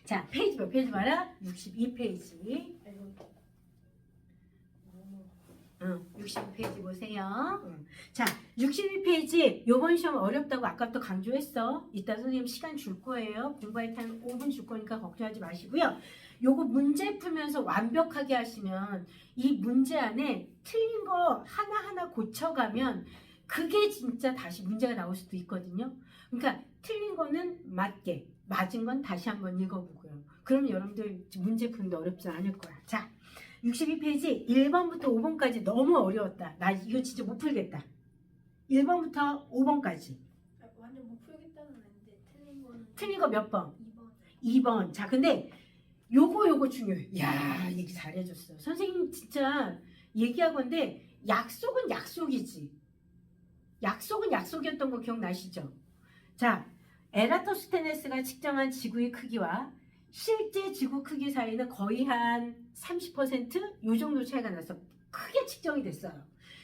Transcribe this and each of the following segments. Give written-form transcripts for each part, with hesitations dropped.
자, 페이지 몇 페이지 봐라? 62페이지. 62페이지 보세요. 자, 62페이지. 요번 시험 어렵다고 아까부터 강조했어. 이따 선생님 시간 줄 거예요. 공부할 타임 5분 줄 거니까 걱정하지 마시고요. 요거 문제 풀면서 완벽하게 하시면 이 문제 안에 틀린 거 하나하나 고쳐가면 그게 진짜 다시 문제가 나올 수도 있거든요. 그러니까 틀린 거는 맞게, 맞은 건 다시 한번 읽어보고요. 그러면 여러분들 문제 푸는데 어렵지 않을 거야. 자, 62페이지 1번부터 5번까지 너무 어려웠다. 나 이거 진짜 못 풀겠다. 1번부터 5번까지. 완전 못 풀겠다는 아닌데 틀린 거 몇 번? 2번. 2번. 자, 근데 요거 중요해. 야, 얘기 잘해줬어. 선생님 진짜 얘기하건데 약속은 약속이지. 약속은 약속이었던 거 기억나시죠? 자, 에라토스테네스가 측정한 지구의 크기와 실제 지구 크기 사이는 거의 한 30%요 정도 차이가 나서 크게 측정이 됐어요.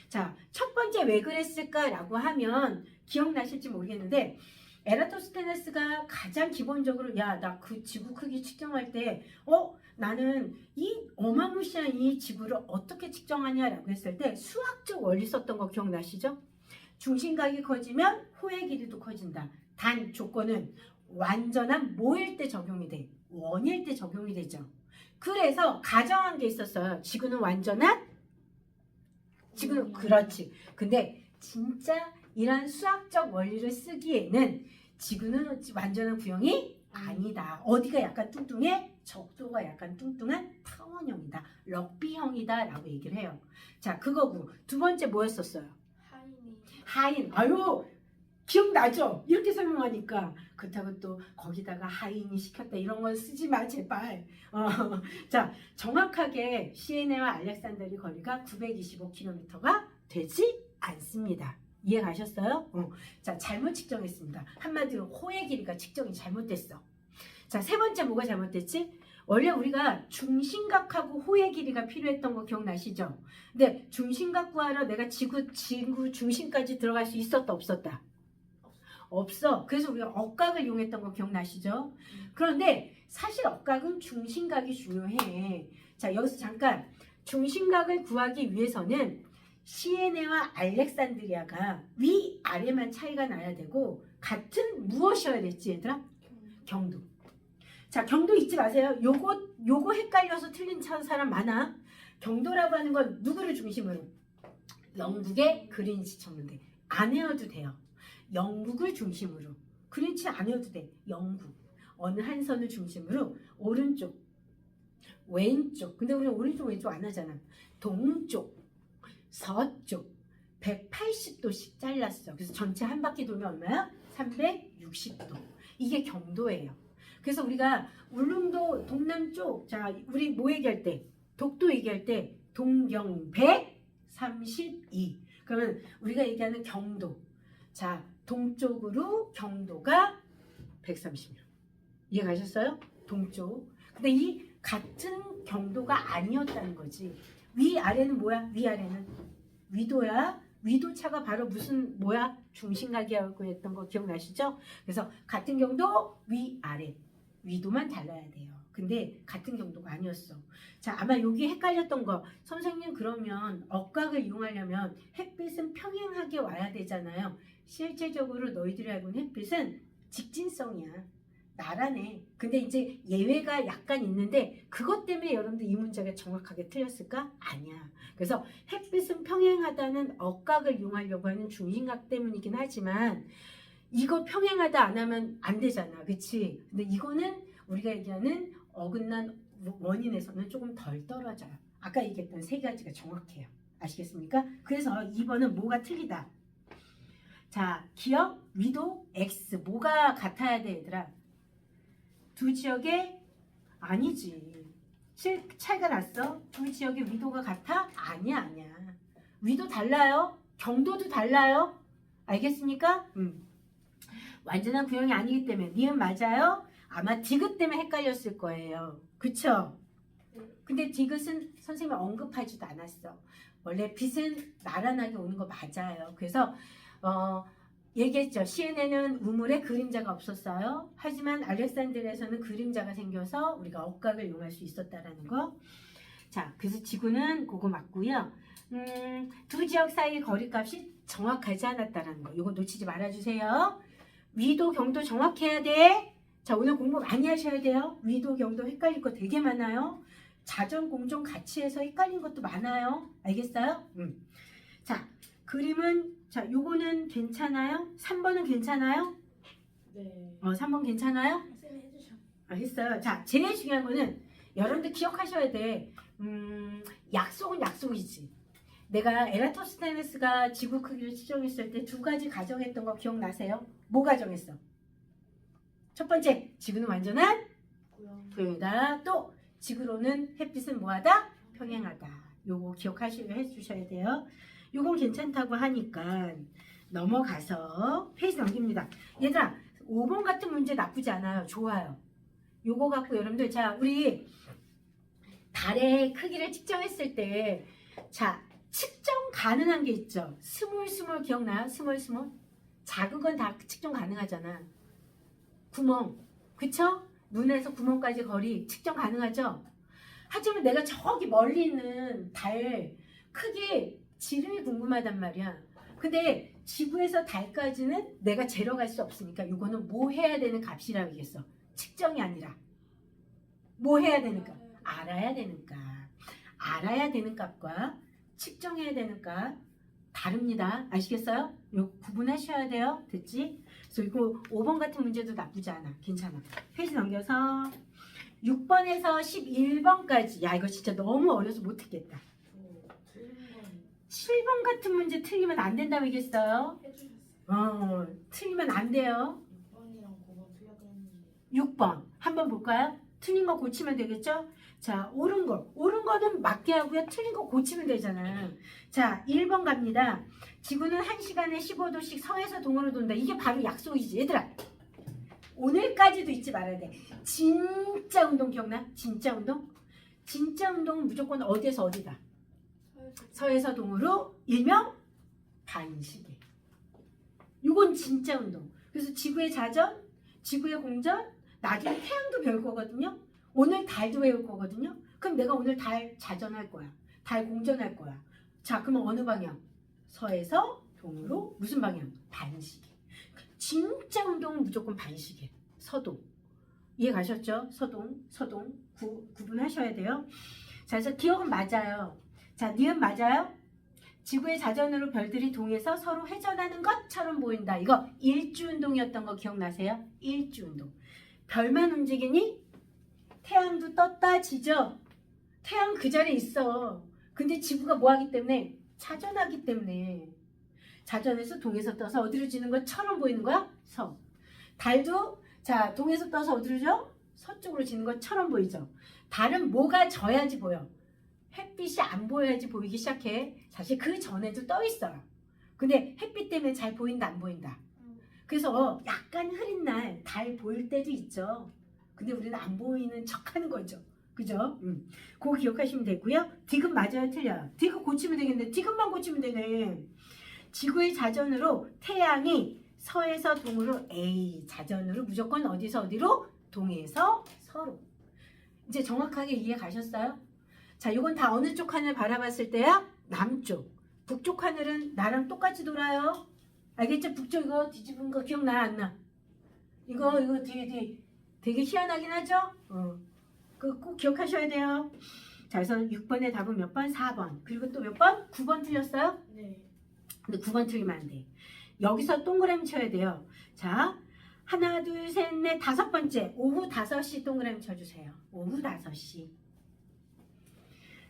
자, 첫 번째 왜 그랬을까라고 하면 기억나실지 모르겠는데 에라토스테네스가 가장 기본적으로 야, 나 그 지구 크기 측정할 때 나는 이 어마무시한 이 지구를 어떻게 측정하냐라고 했을 때 수학적 원리 썼던 거 기억나시죠? 중심각이 커지면 호의 길이도 커진다. 단 조건은 완전한 뭐일 때 적용이 돼? 원일 때 적용이 되죠. 그래서 가정한 게 있었어요. 지구는 완전한? 지구는 그렇지. 근데 진짜 이런 수학적 원리를 쓰기에는 지구는 완전한 구형이 아니다. 어디가 약간 뚱뚱해? 적도가 약간 뚱뚱한 타원형이다. 럭비형이다 라고 얘기를 해요. 자, 그거고 두 번째 뭐였었어요? 하인. 아유, 기억나죠? 이렇게 설명하니까. 그렇다고 또 거기다가 하인이 시켰다 이런 건 쓰지 마 제발. 자, 정확하게 시에네와 알렉산더리 거리가 925km가 되지 않습니다. 이해 가셨어요? 자, 잘못 측정했습니다. 한마디로 호의 길이가 측정이 잘못됐어. 자, 세 번째 뭐가 잘못됐지? 원래 우리가 중심각하고 호의 길이가 필요했던 거 기억나시죠? 근데 중심각 구하러 내가 지구 중심까지 들어갈 수 있었다 없었다? 없어. 그래서 우리가 억각을 이용했던 거 기억나시죠? 그런데 사실 억각은 중심각이 중요해. 자, 여기서 잠깐 중심각을 구하기 위해서는 시에네와 알렉산드리아가 위아래만 차이가 나야 되고 같은 무엇이어야 됐지 얘들아? 경도. 자, 경도 잊지 마세요. 요거 헷갈려서 틀린 사람 많아. 경도라고 하는 건 누구를 중심으로? 영국의 그린치 쳤는데 안 외워도 돼요. 영국을 중심으로. 그린치 안 외워도 돼. 영국. 어느 한 선을 중심으로 오른쪽, 왼쪽. 근데 우리는 오른쪽 왼쪽 안 하잖아. 동쪽, 서쪽 180도씩 잘랐어. 그래서 전체 한 바퀴 돌면 얼마야? 360도. 이게 경도예요. 그래서 우리가 울릉도 동남쪽, 자, 우리 뭐 얘기할 때? 독도 얘기할 때 동경 132. 그러면 우리가 얘기하는 경도. 자, 동쪽으로 경도가 130도. 이해 가셨어요? 동쪽. 근데 이 같은 경도가 아니었다는 거지. 위아래는 뭐야? 위아래는 위도야. 위도차가 바로 무슨 뭐야? 중심각이라고 했던 거 기억나시죠? 그래서 같은 경도 위아래. 위도만 달라야 돼요. 근데 같은 경도가 아니었어. 자, 아마 여기 헷갈렸던 거. 선생님 그러면 억각을 이용하려면 햇빛은 평행하게 와야 되잖아요. 실제적으로 너희들이 알고 있는 햇빛은 직진성이야. 나란해. 근데 이제 예외가 약간 있는데 그것 때문에 여러분들 이 문제가 정확하게 틀렸을까? 아니야. 그래서 햇빛은 평행하다는 억각을 이용하려고 하는 중심각 때문이긴 하지만 이거 평행하다 안 하면 안 되잖아. 그치? 근데 이거는 우리가 얘기하는 어긋난 원인에서는 조금 덜 떨어져요. 아까 얘기했던 세 가지가 정확해요. 아시겠습니까? 그래서 2번은 뭐가 틀리다. 자, 기억, 위도, x. 뭐가 같아야 돼, 얘들아? 두 지역의 아니지. 차이가 났어? 두 지역의 위도가 같아? 아니야. 위도 달라요. 경도도 달라요. 알겠습니까? 완전한 구형이 아니기 때문에 니은 맞아요? 아마 디귿 때문에 헷갈렸을 거예요. 그쵸? 근데 디귿은 선생님이 언급하지도 않았어. 원래 빛은 나란하게 오는 거 맞아요. 그래서 얘기했죠. 시은에는 우물에 그림자가 없었어요. 하지만 알렉산드리아에서는 그림자가 생겨서 우리가 억각을 이용할 수 있었다라는 거. 자, 그래서 지구는 그거 맞고요. 두 지역 사이의 거리값이 정확하지 않았다라는 거. 이거 놓치지 말아주세요. 위도, 경도 정확해야 돼. 자, 오늘 공부 많이 하셔야 돼요. 위도, 경도 헷갈릴 거 되게 많아요. 자전, 공전 같이 해서 헷갈린 것도 많아요. 알겠어요? 자, 그림은 자, 요거는 괜찮아요? 3번은 괜찮아요? 네. 3번 괜찮아요? 쌤이 해주셔. 했어요. 자, 제일 중요한 거는 여러분들 기억하셔야 돼. 약속은 약속이지. 내가 에라토스테네스가 지구 크기를 측정했을 때 두 가지 가정했던 거 기억나세요? 뭐 가정했어? 첫 번째, 지구는 완전한 구형이다. 또 지구로는 햇빛은 뭐하다? 평행하다. 요거 기억하시고 해주셔야 돼요. 요건 괜찮다고 하니까 넘어가서 페이지 넘깁니다. 얘들아, 5번 같은 문제 나쁘지 않아요. 좋아요. 요거 갖고 여러분들, 자, 우리 달의 크기를 측정했을 때, 자, 측정 가능한 게 있죠. 스몰 기억나요? 스몰. 작은 건 다 측정 가능하잖아. 구멍, 그쵸? 눈에서 구멍까지 거리 측정 가능하죠? 하지만 내가 저기 멀리 있는 달 크기 지름이 궁금하단 말이야. 근데 지구에서 달까지는 내가 재러 갈 수 없으니까 이거는 뭐 해야 되는 값이라고 얘기했어. 측정이 아니라 뭐 해야 되는가? 알아야 되는가? 알아야 되는 값과 측정해야 되는 값 다릅니다. 아시겠어요? 요 구분하셔야 돼요. 됐지? 그래서 이거 5번 같은 문제도 나쁘지 않아. 괜찮아. 페이지 넘겨서 6번에서 11번까지. 야, 이거 진짜 너무 어려서 못했겠다. 7번 같은 문제 틀리면 안 된다고 얘기했어요. 해주셨어요. 틀리면 안 돼요. 6번이랑 9번 틀렸다 했는데. 6번 한번 볼까요? 틀린 거 고치면 되겠죠? 자, 옳은 거는 맞게 하고요. 틀린 거 고치면 되잖아. 자, 1번 갑니다. 지구는 1시간에 15도씩 서에서 동으로 돈다. 이게 바로 약속이지. 얘들아, 오늘까지도 잊지 말아야 돼. 진짜 운동 기억나? 진짜 운동? 진짜 운동은 무조건 어디에서 어디다? 서에서 동으로 일명 반시계. 이건 진짜 운동. 그래서 지구의 자전, 지구의 공전, 나중에 태양도 배울 거거든요. 오늘 달도 배울 거거든요. 그럼 내가 오늘 달 자전할 거야. 달 공전할 거야. 자, 그러면 어느 방향? 서에서 동으로 무슨 방향? 반시계. 진짜 운동은 무조건 반시계. 서동. 이해 가셨죠? 서동. 구분하셔야 돼요. 자, 그래서 기억은 맞아요. 자, 니은 맞아요? 지구의 자전으로 별들이 동에서 서로 회전하는 것처럼 보인다. 이거 일주운동이었던 거 기억나세요? 일주운동. 별만 움직이니? 태양도 떴다 지죠? 태양 그 자리에 있어. 근데 지구가 뭐 하기 때문에? 자전하기 때문에. 자전에서 동에서 떠서 어디로 지는 것처럼 보이는 거야? 서. 달도 자, 동에서 떠서 어디로 져? 서쪽으로 지는 것처럼 보이죠? 달은 뭐가 져야지 보여? 햇빛이 안 보여야지 보이기 시작해. 사실 그 전에도 떠 있어요. 근데 햇빛 때문에 잘 보인다 안 보인다. 그래서 약간 흐린 날 달 보일 때도 있죠. 근데 우리는 안 보이는 척 하는 거죠. 그죠? 그거 기억하시면 되고요. 디귿 맞아요? 틀려요? 디귿 고치면 되겠네. 디귿만 고치면 되네. 지구의 자전으로 태양이 서에서 동으로 자전으로 무조건 어디서 어디로? 동에서 서로. 이제 정확하게 이해 가셨어요? 자, 이건 다 어느 쪽 하늘 바라봤을 때야? 남쪽. 북쪽 하늘은 나랑 똑같이 돌아요. 알겠죠? 북쪽 이거 뒤집은 거 기억나 안 나? 이거 되게 희한하긴 하죠? 그거 꼭 기억하셔야 돼요. 자, 그래서 6번의 답은 몇 번? 4번. 그리고 또 몇 번? 9번 틀렸어요? 네. 근데 9번 틀리면 안 돼. 여기서 동그라미 쳐야 돼요. 자, 하나, 둘, 셋, 넷, 5번째. 오후 5시 동그라미 쳐주세요. 오후 5시.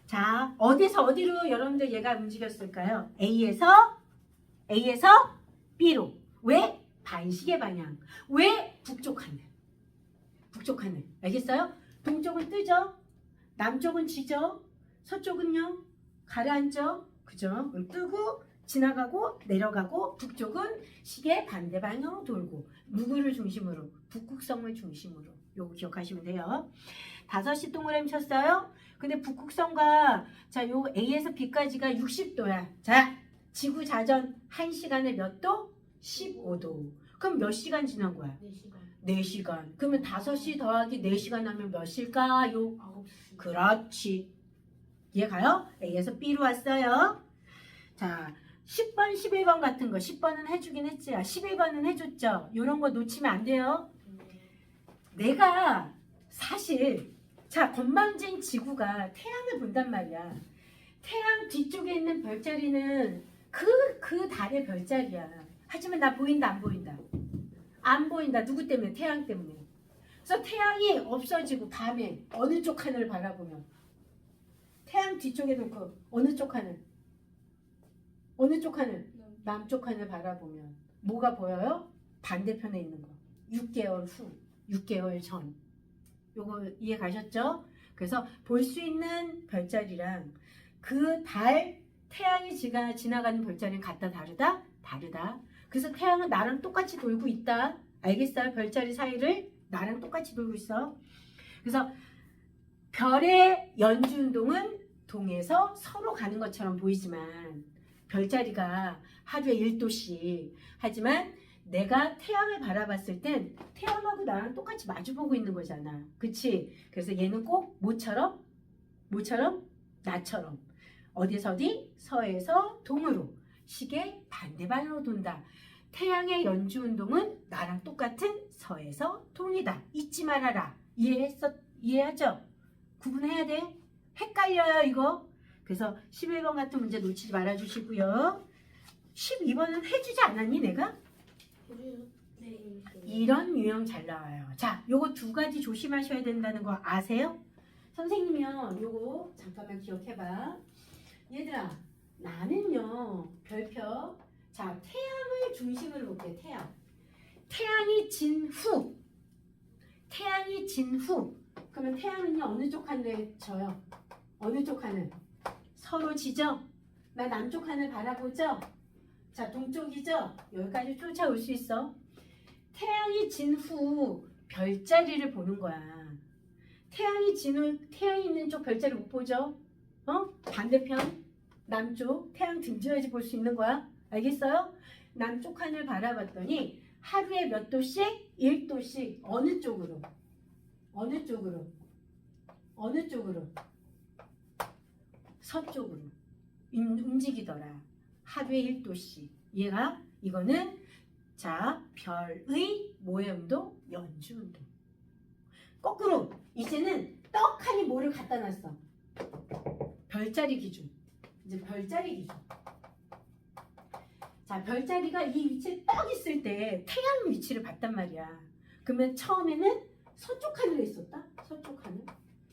자, 어디서 어디로 여러분들 얘가 움직였을까요? A에서 B로. 왜? 반시계 방향. 왜? 북쪽 하늘. 북쪽 하늘. 알겠어요? 동쪽은 뜨죠? 남쪽은 지죠? 서쪽은요? 가라앉죠? 그죠? 뜨고 지나가고 내려가고 북쪽은 시계 반대 방향으로 돌고 누구를 중심으로? 북극성을 중심으로. 요거 기억하시면 돼요. 5시 동그라미 쳤어요? 근데 북극성과 자, 요 A에서 B까지가 60도야. 자, 지구 자전 1시간에 몇 도? 15도. 그럼 몇 시간 지난 거야? 4시간. 4시간. 그러면 5시 더하기 4시간 하면 몇 시일까요? 9시. 그렇지. 이해가요? A에서 B로 왔어요. 자, 10번, 11번 같은 거 10번은 해주긴 했지. 11번은 해줬죠. 이런 거 놓치면 안 돼요. 내가 사실 자, 건방진 지구가 태양을 본단 말이야. 태양 뒤쪽에 있는 별자리는 그 달의 별자리야. 하지만 나 보인다 안 보인다? 안 보인다. 누구 때문에? 태양 때문에. 그래서 태양이 없어지고 밤에 어느 쪽 하늘을 바라보면 태양 뒤쪽에 놓고 어느 쪽 하늘? 어느 쪽 하늘? 남쪽 하늘 바라보면 뭐가 보여요? 반대편에 있는 거. 6개월 후, 6개월 전. 요거 이해 가셨죠? 그래서 볼 수 있는 별자리랑 그 달, 태양이 지나가는 별자리는 같다 다르다? 다르다. 그래서 태양은 나랑 똑같이 돌고 있다. 알겠어요? 별자리 사이를 나랑 똑같이 돌고 있어. 그래서 별의 연주운동은 동에서 서로 가는 것처럼 보이지만 별자리가 하루에 1도씩 하지만 내가 태양을 바라봤을 땐 태양하고 나랑 똑같이 마주보고 있는 거잖아. 그치? 그래서 얘는 꼭 뭐처럼? 나처럼. 어디서 어디? 서에서 동으로. 시계 반대방향으로 돈다. 태양의 연주운동은 나랑 똑같은 서에서 동이다. 잊지 말아라. 이해하죠? 구분해야 돼. 헷갈려요 이거. 그래서 11번 같은 문제 놓치지 말아주시고요. 12번은 해주지 않았니 내가? 네. 이런 유형 잘 나와요. 자, 요거 두 가지 조심하셔야 된다는 거 아세요? 선생님이요, 요거 잠깐만 기억해봐. 얘들아, 나는요, 별표. 자, 태양을 중심으로 볼게, 태양. 태양이 진 후. 그러면 태양은요, 어느 쪽 하늘에 져요? 어느 쪽 하늘? 서로 지죠? 나 남쪽 하늘 바라보죠? 자, 동쪽이죠? 여기까지 쫓아올 수 있어. 태양이 진 후 별자리를 보는 거야. 태양이 진 후 태양이 있는 쪽 별자리 못 보죠? 반대편 남쪽 태양 등져야지 볼 수 있는 거야. 알겠어요? 남쪽 하늘 바라봤더니 하루에 몇 도씩? 1도씩 어느 쪽으로? 서쪽으로 움직이더라. 하루에 1도씩. 얘가 이거는 자, 별의 뭐의 운동? 연주 운동. 거꾸로 이제는 떡하니 뭐를 갖다 놨어? 별자리 기준. 이제 별자리 기준. 자, 별자리가 이 위치에 떡 있을 때 태양 위치를 봤단 말이야. 그러면 처음에는 서쪽 하늘에 있었다. 서쪽 하늘.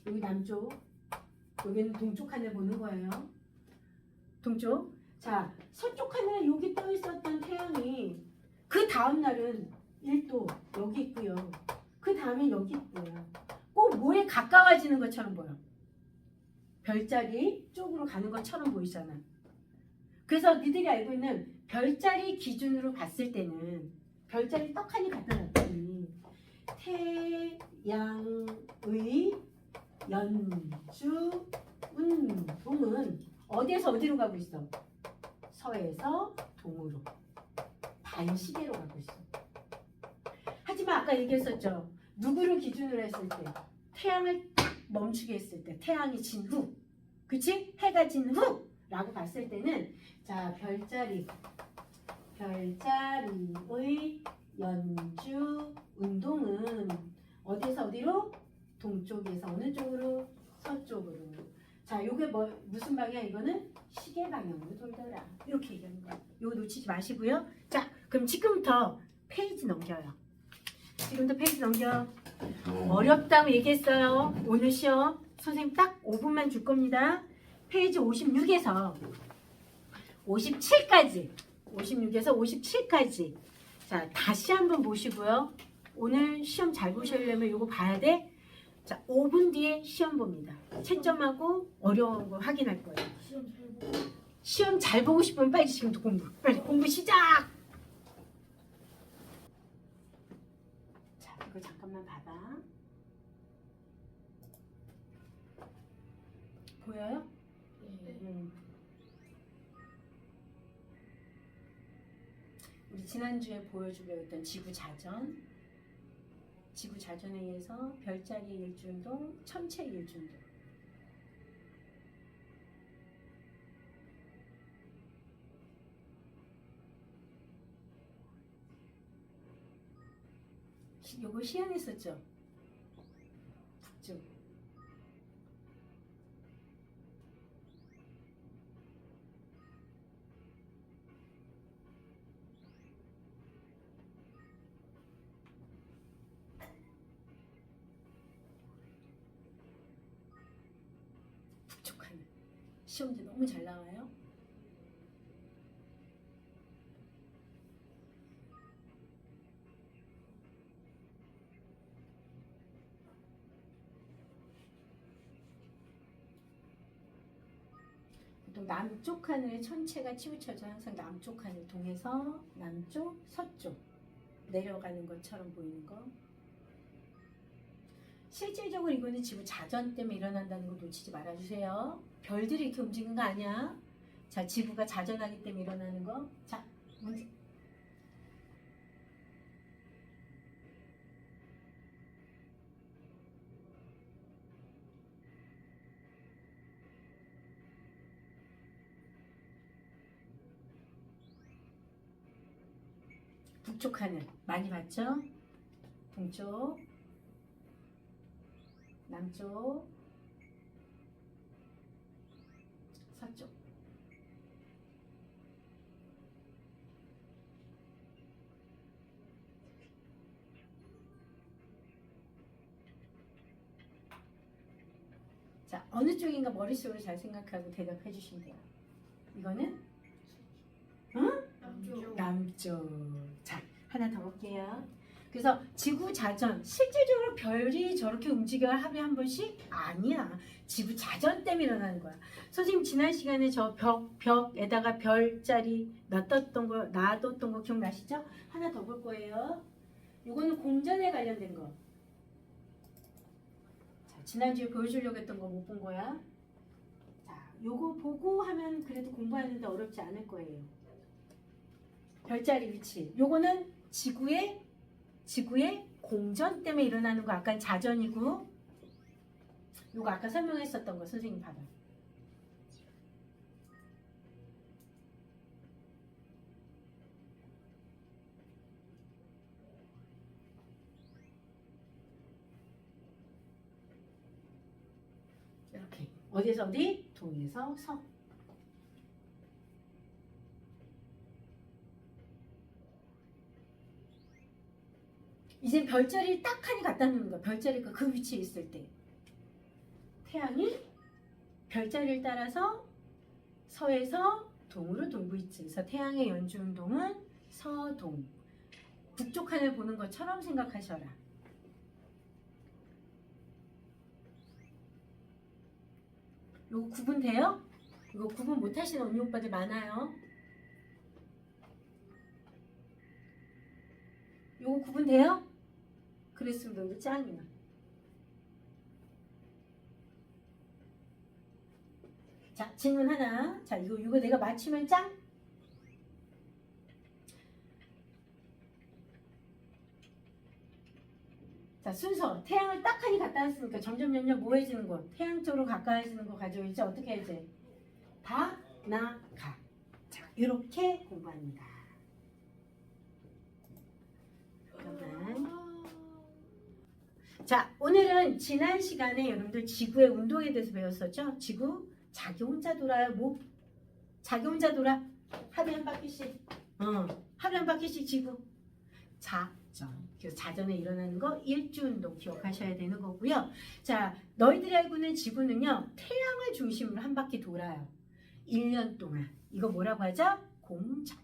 여기 남쪽. 여기는 동쪽 하늘 보는 거예요. 동쪽. 자, 서쪽 하늘에 여기 떠 있었던 태양이 그 다음 날은 1도 여기 있고요. 그 다음에 여기 있고요. 꼭 뭐에 가까워지는 것처럼 보여. 별자리 쪽으로 가는 것처럼 보이잖아. 그래서 니들이 알고 있는 별자리 기준으로 봤을 때는 별자리 떡하니 갖다 놨더니 태양의 연주 운동은 어디에서 어디로 가고 있어? 서에서 동으로. 반시계로 가고 있어. 하지만 아까 얘기했었죠. 누구를 기준으로 했을 때 태양을 딱 멈추게 했을 때 태양이 진 후, 그치? 해가 진 후 라고 봤을 때는 자, 별자리의 연주 운동은 어디에서 어디로? 동쪽에서 어느 쪽으로? 서쪽으로. 자, 요게 무슨 방향? 이거는 시계 방향으로 돌더라. 이렇게 얘기하는 거야. 요거 놓치지 마시고요. 자, 그럼 지금부터 페이지 넘겨요. 지금부터 페이지 넘겨. 어렵다고 얘기했어요. 오늘 시험 선생님 딱 5분만 줄 겁니다. 페이지 56에서 57까지 56에서 57까지 자, 다시 한번 보시고요. 오늘 시험 잘 보시려면 이거 봐야 돼. 자, 5분 뒤에 시험 봅니다. 채점하고 어려운 거 확인할 거예요. 시험 잘 보고 싶으면 빨리 지금부터 빨리 공부 시작! 자, 이거 잠깐만 봐봐. 보여요? 네. 우리 지난주에 보여주려 했던 지구 자전에 의해서 별자리 일주운동, 천체 일주운동. 요거 시연했었죠? 북쪽. 북쪽 하늘. 시험도 너무 잘 나와요. 또 남쪽 하늘에 천체가 치우쳐져 항상 남쪽 하늘 동에서 남쪽, 서쪽 내려가는 것처럼 보이는 거. 실질적으로 이거는 지구 자전 때문에 일어난다는 거 놓치지 말아주세요. 별들이 이렇게 움직이는 거 아니야. 자, 지구가 자전하기 때문에 일어나는 거. 자, 문제. 북쪽 하늘 많이 봤죠? 동쪽, 남쪽, 서쪽. 자, 어느 쪽인가 머릿속으로 잘 생각하고 대답해 주시면 돼요. 이거는 남쪽. 남쪽. 자, 하나 더 볼게요. 그래서 지구 자전, 실질적으로 별이 저렇게 움직여야 하루에 한 번씩? 아니야. 지구 자전 때문에 일어나는 거야. 선생님 지난 시간에 저 벽에다가 별자리 놔뒀던 거 기억나시죠? 하나 더 볼 거예요. 이거는 공전에 관련된 거. 자, 지난주에 보여주려고 했던 거 못 본 거야. 자, 요거 보고 하면 그래도 공부하는데 어렵지 않을 거예요. 별자리 위치. 요거는 지구의 공전 때문에 일어나는 거. 아까 자전이고, 요거 아까 설명했었던 거 선생님 봐봐. 이렇게 어디에서 어디? 동에서 서. 이제 별자리를 딱 하니 갖다 놓는 거야. 별자리가 그 위치에 있을 때. 태양이 별자리를 따라서 서에서 동으로 돌고 있지. 그래서 태양의 연주 운동은 서동. 북쪽 하늘 보는 것처럼 생각하셔라. 요거 구분돼요? 이거 구분 못 하시는 언니 오빠들 많아요. 요거 구분돼요? 그랬으면 너무 짱이야. 자, 질문 하나. 자, 이거 내가 맞추면 짱? 자, 순서. 태양을 딱 하니 갖다 놨으니까 점점 뭐해지는 거? 태양 쪽으로 가까워지는 거 가지고 이제 어떻게 해야지? 다, 나, 가. 자, 이렇게 공부합니다. 자, 오늘은 지난 시간에 여러분들 지구의 운동에 대해서 배웠었죠? 지구 자기 혼자 돌아요. 뭐? 자기 혼자 돌아. 하루에 한 바퀴씩. 하루에 한 바퀴씩 지구. 자전. 그래서 자전에 일어나는 거 일주운동 기억하셔야 되는 거고요. 자, 너희들이 알고 있는 지구는요. 태양을 중심으로 한 바퀴 돌아요. 1년 동안. 이거 뭐라고 하죠? 공전.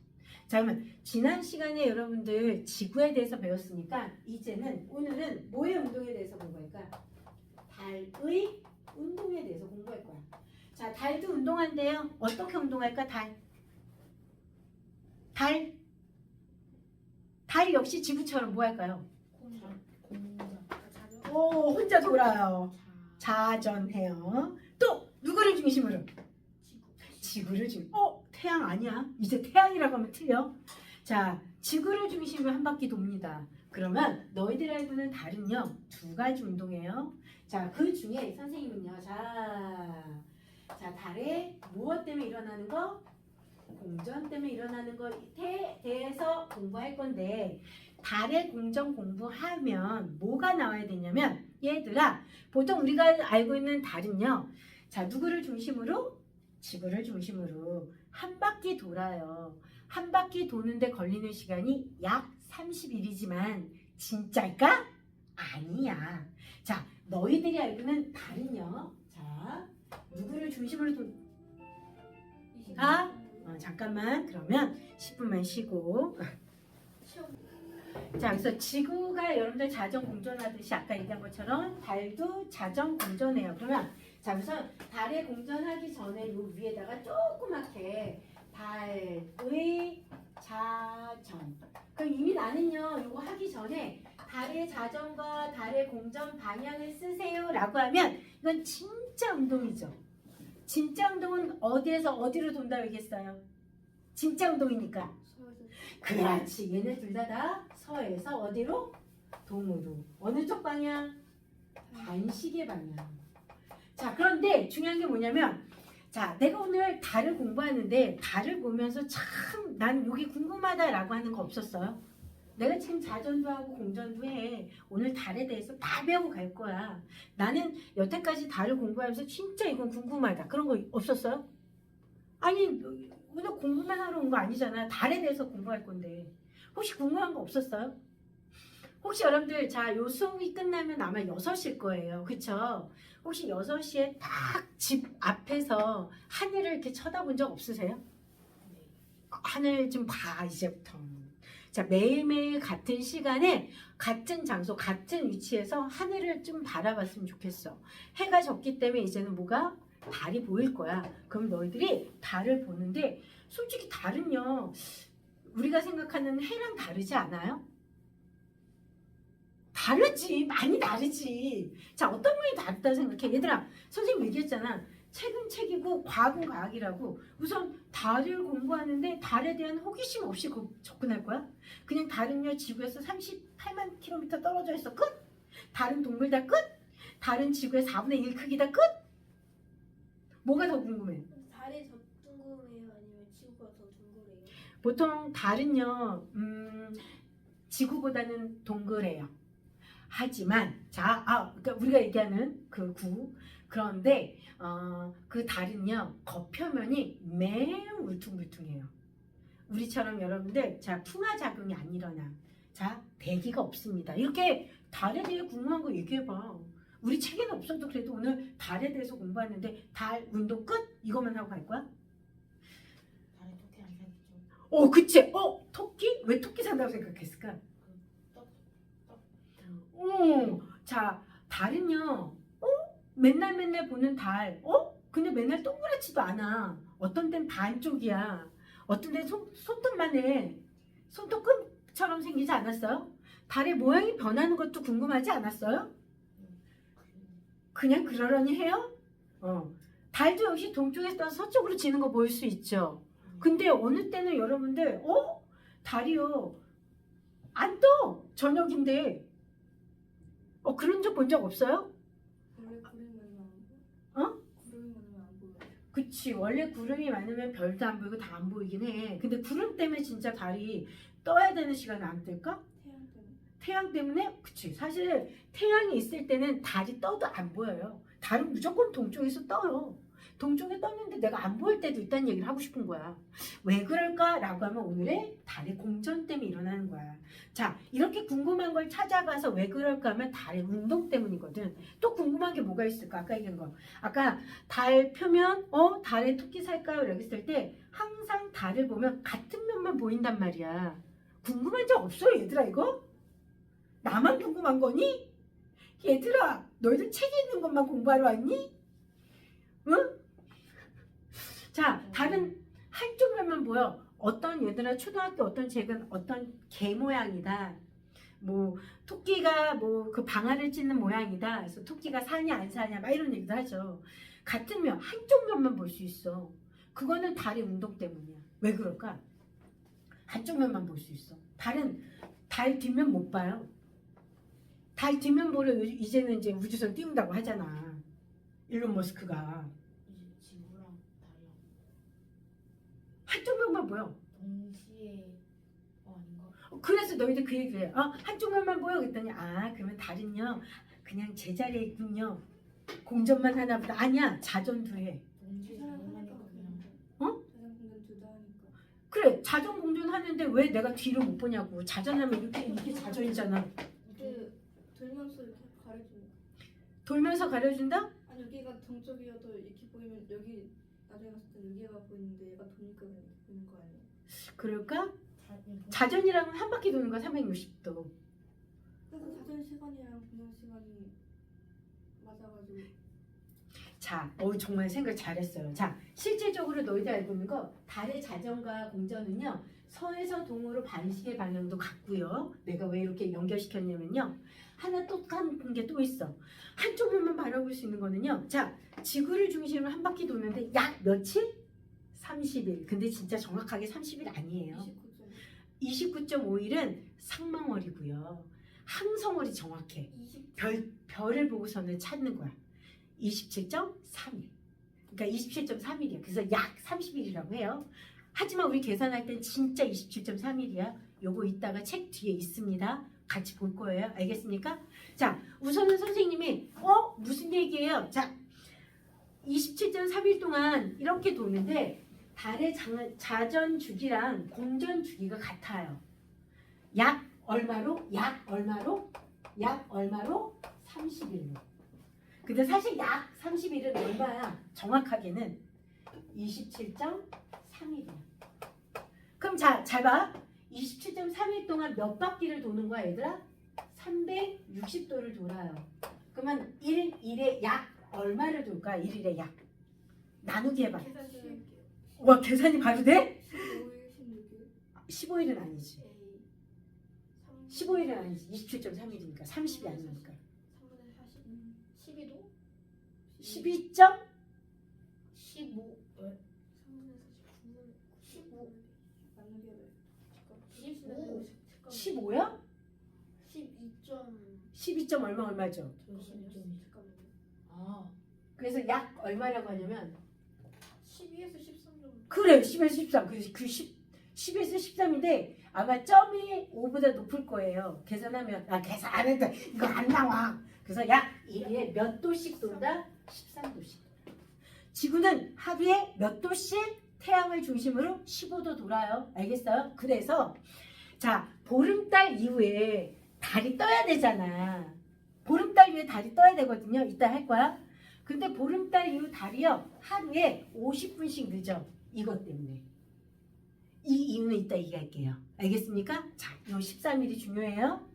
자, 그러면 지난 시간에 여러분들 지구에 대해서 배웠으니까 이제는 오늘은 뭐의 운동에 대해서 공부할까? 달의 운동에 대해서 공부할 거야. 자, 달도 운동한대요. 어떻게 운동할까? 달 역시 지구처럼 뭐 할까요? 오, 혼자 돌아요. 자전해요. 또 누구를 중심으로? 지구를 중심. 태양 아니야. 이제 태양이라고 하면 틀려. 자, 지구를 중심으로 한 바퀴 돕니다. 그러면 너희들 알고는 달은요 두 가지 운동이에요. 자, 그 중에 선생님은요, 자 달에 무엇 때문에 일어나는 거? 공전 때문에 일어나는 거 대해서 공부할 건데 달의 공전 공부하면 뭐가 나와야 되냐면 얘들아 보통 우리가 알고 있는 달은요 자 누구를 중심으로? 지구를 중심으로 한 바퀴 돌아요. 한 바퀴 도는데 걸리는 시간이 약 30일이지만 진짜일까? 아니야. 자 너희들이 알고 있는 달은요 자 누구를 중심으로 잠깐만 그러면 10분만 쉬고 자 그래서 지구가 여러분들 자전 공전하듯이 아까 얘기한 것처럼 달도 자전 공전해요. 그러면 자 우선 달에 공전하기 전에 요 위에다가 조그맣게 달의 자전 그럼 이미 나는요 요거 하기 전에 달의 자전과 달의 공전 방향을 쓰세요 라고 하면 이건 진짜 운동이죠. 진짜 운동은 어디에서 어디로 돈다고 얘기했어요? 진짜 운동이니까. 그렇지. 얘네 둘 다 서에서 어디로? 동으로. 어느 쪽 방향? 반시계 방향. 자, 그런데 중요한 게 뭐냐면 자, 내가 오늘 달을 공부하는데 달을 보면서 참 난 여기 궁금하다라고 하는 거 없었어요? 내가 지금 자전도 하고 공전도 해. 오늘 달에 대해서 다 배우고 갈 거야. 나는 여태까지 달을 공부하면서 진짜 이건 궁금하다. 그런 거 없었어요? 아니 오늘 공부만 하러 온 거 아니잖아. 달에 대해서 공부할 건데. 혹시 궁금한 거 없었어요? 혹시 여러분들 자 요 수업이 끝나면 아마 6시일 거예요. 그쵸? 혹시 6시에 딱 집 앞에서 하늘을 이렇게 쳐다본 적 없으세요? 하늘 좀 봐 이제부터. 자 매일매일 같은 시간에 같은 장소 같은 위치에서 하늘을 좀 바라봤으면 좋겠어. 해가 졌기 때문에 이제는 뭐가? 달이 보일 거야. 그럼 너희들이 달을 보는데 솔직히 달은요 우리가 생각하는 해랑 다르지 않아요? 다르지. 많이 다르지. 자 어떤 면이 다르다 생각해. 얘들아 선생님 얘기했잖아. 책은 책이고 과학은 과학이라고. 우선 달을 공부하는데 달에 대한 호기심 없이 접근할 거야? 그냥 달은요 지구에서 38만 킬로미터 떨어져 있어 끝? 다른 동물 다 끝? 달은 지구의 4분의 1 크기다 끝? 뭐가 더 궁금해? 달이 더 둥그래요? 아니면 지구가 더 둥그래요? 보통 달은요 지구보다는 동그래요. 하지만 그러니까 우리가 얘기하는 그 구 그런데 그 달은요 겉표면이 매우 울퉁불퉁해요. 우리처럼 여러분들 자 풍화 작용이 안 일어나. 자 대기가 없습니다. 이렇게 달에 대해 궁금한 거 얘기해봐. 우리 책에는 없어도 그래도 오늘 달에 대해서 공부하는데 달 운동 끝? 이것만 하고 갈 거야? 달에 토끼 안 생겼죠? 그치? 토끼? 왜 토끼 산다고 생각했을까? 자 달은요 맨날 보는 달 근데 맨날 동그랗지도 않아. 어떤 땐 반쪽이야. 어떤 땐 손톱만 해. 손톱 끝처럼 생기지 않았어요? 달의 모양이 변하는 것도 궁금하지 않았어요? 그냥 그러려니 해요? 달도 역시 동쪽에서 떠서 서쪽으로 지는 거 보일 수 있죠. 근데 어느 때는 여러분들 달이요 안 떠. 저녁인데 그런 적 본 적 없어요? 원래 구름이 많으면 구름이 많으면 안 보여요. 그치. 원래 구름이 많으면 별도 안 보이고 다 안 보이긴 해. 근데 구름 때문에 진짜 달이 떠야 되는 시간에 안 뜰까? 태양 때문에. 태양 때문에? 그치. 사실 태양이 있을 때는 달이 떠도 안 보여요. 달은 무조건 동쪽에서 떠요. 동쪽에 떴는데 내가 안 보일 때도 있다는 얘기를 하고 싶은 거야. 왜 그럴까라고 하면 오늘의 달의 공전 때문에 일어나는 거야. 자, 이렇게 궁금한 걸 찾아가서 왜 그럴까 하면 달의 운동 때문이거든. 또 궁금한 게 뭐가 있을까? 아까 얘기한 거. 아까 달 표면, 달에 토끼 살까요? 이렇게 했을 때 항상 달을 보면 같은 면만 보인단 말이야. 궁금한 적 없어, 얘들아, 이거? 나만 궁금한 거니? 얘들아, 너희들 책에 있는 것만 공부하러 왔니? 응? 자, 달은 한쪽 면만 보여. 어떤 얘들아 초등학교 어떤 책은 어떤 개 모양이다. 뭐 토끼가 뭐 그 방아를 찢는 모양이다. 그래서 토끼가 사냐 안 사냐 막 이런 얘기도 하죠. 같은 면 한쪽 면만 볼 수 있어. 그거는 달의 운동 때문이야. 왜 그럴까? 한쪽 면만 볼 수 있어. 달 뒷면 못 봐요. 달 뒷면 보러 이제는 이제 우주선 띄운다고 하잖아. 일론 머스크가. 이제 지구랑 달이랑 한쪽 면만 보여. 동시에 아닌가? 그래서 너희들 그 얘기를 해. 한쪽 면만 보여. 그랬더니 그러면 달은요. 그냥 제자리에 있군요. 공전만 하나 보다. 아니야. 자전도 해. 동시에 자전하니까 그냥 자전 공전 둘 다 하니까. 그래. 자전 공전 하는데 왜 내가 뒤를 못 보냐고. 자전하면 이렇게 자전이잖아. 그 돌면서 이렇게 가려주는 거. 돌면서 가려준다? 아니 여기가 동쪽이어도 이렇게 보이면 여기 나중에 갔을 때 여기가 보이는데 얘가 도니까 그냥 이렇게 보이는 거 아니에요? 그럴까? 자전 자전이랑은 한 바퀴 도는 거야. 360도. 그래서 자전 시간이랑 공전 시간이 맞아가지고. 자, 정말 생각 잘했어요. 자, 실질적으로 너희들 알고 있는 거 달의 자전과 공전은요. 서에서 동으로 반시계 방향도 같고요. 내가 왜 이렇게 연결시켰냐면요. 하나 똑같은 게 또 있어. 한쪽 면만 바라볼 수 있는 거는요. 자, 지구를 중심으로 한 바퀴 도는데 약 며칠? 30일. 근데 진짜 정확하게 30일 아니에요. 29.5일은 상망월이고요. 항성월이 정확해. 20. 별을 보고서는 찾는 거야. 27.3일. 그러니까 27.3일이야. 그래서 약 30일이라고 해요. 하지만 우리 계산할 땐 진짜 27.3일이야. 요거 이따가 책 뒤에 있습니다. 같이 볼 거예요. 알겠습니까? 자, 우선은 선생님이 무슨 얘기예요? 자, 27.3일 동안 이렇게 도는데 달의 자전 주기랑 공전 주기가 같아요. 약 얼마로? 약 얼마로? 약 얼마로? 30일로. 근데 사실 약 30일은 얼마야? 정확하게는 27.3일이야. 그럼 잘 봐. 27.3일 동안 몇 바퀴를 도는 거야, 얘들아? 360도를 돌아요. 그러면 1일에 약 얼마를 돌까? 1일에 약. 나누기 해봐. 계산 좀 할게요. 와, 계산이 바로 돼? 15일, 16일. 15일은 아니지. A. 15일은 아니지. 27.3일이니까. 30이 아니니까. 3분의 40 12도? 12. 15 3분의 40. 15 나누기 해봐요. 15 15야? 12점 12점 얼마죠? 12점 아, 그래서 약 얼마라고 하냐면 12에서 13 정도. 그래 10에서 13. 그래서 그 10에서 13인데 아마 점이 5보다 높을 거예요. 계산하면 계산 안 했다. 이거 안 나와. 그래서 약 1일에 몇 도씩 돈다? 13도씩. 지구는 하루에 몇 도씩 태양을 중심으로 15도 돌아요. 알겠어요? 그래서 자, 보름달 이후에 달이 떠야 되잖아. 보름달 이후에 달이 떠야 되거든요. 이따 할 거야. 근데 보름달 이후 달이요. 하루에 50분씩 늦어. 이것 때문에. 이 이유는 이따 얘기할게요. 알겠습니까? 자, 요 13일이 중요해요.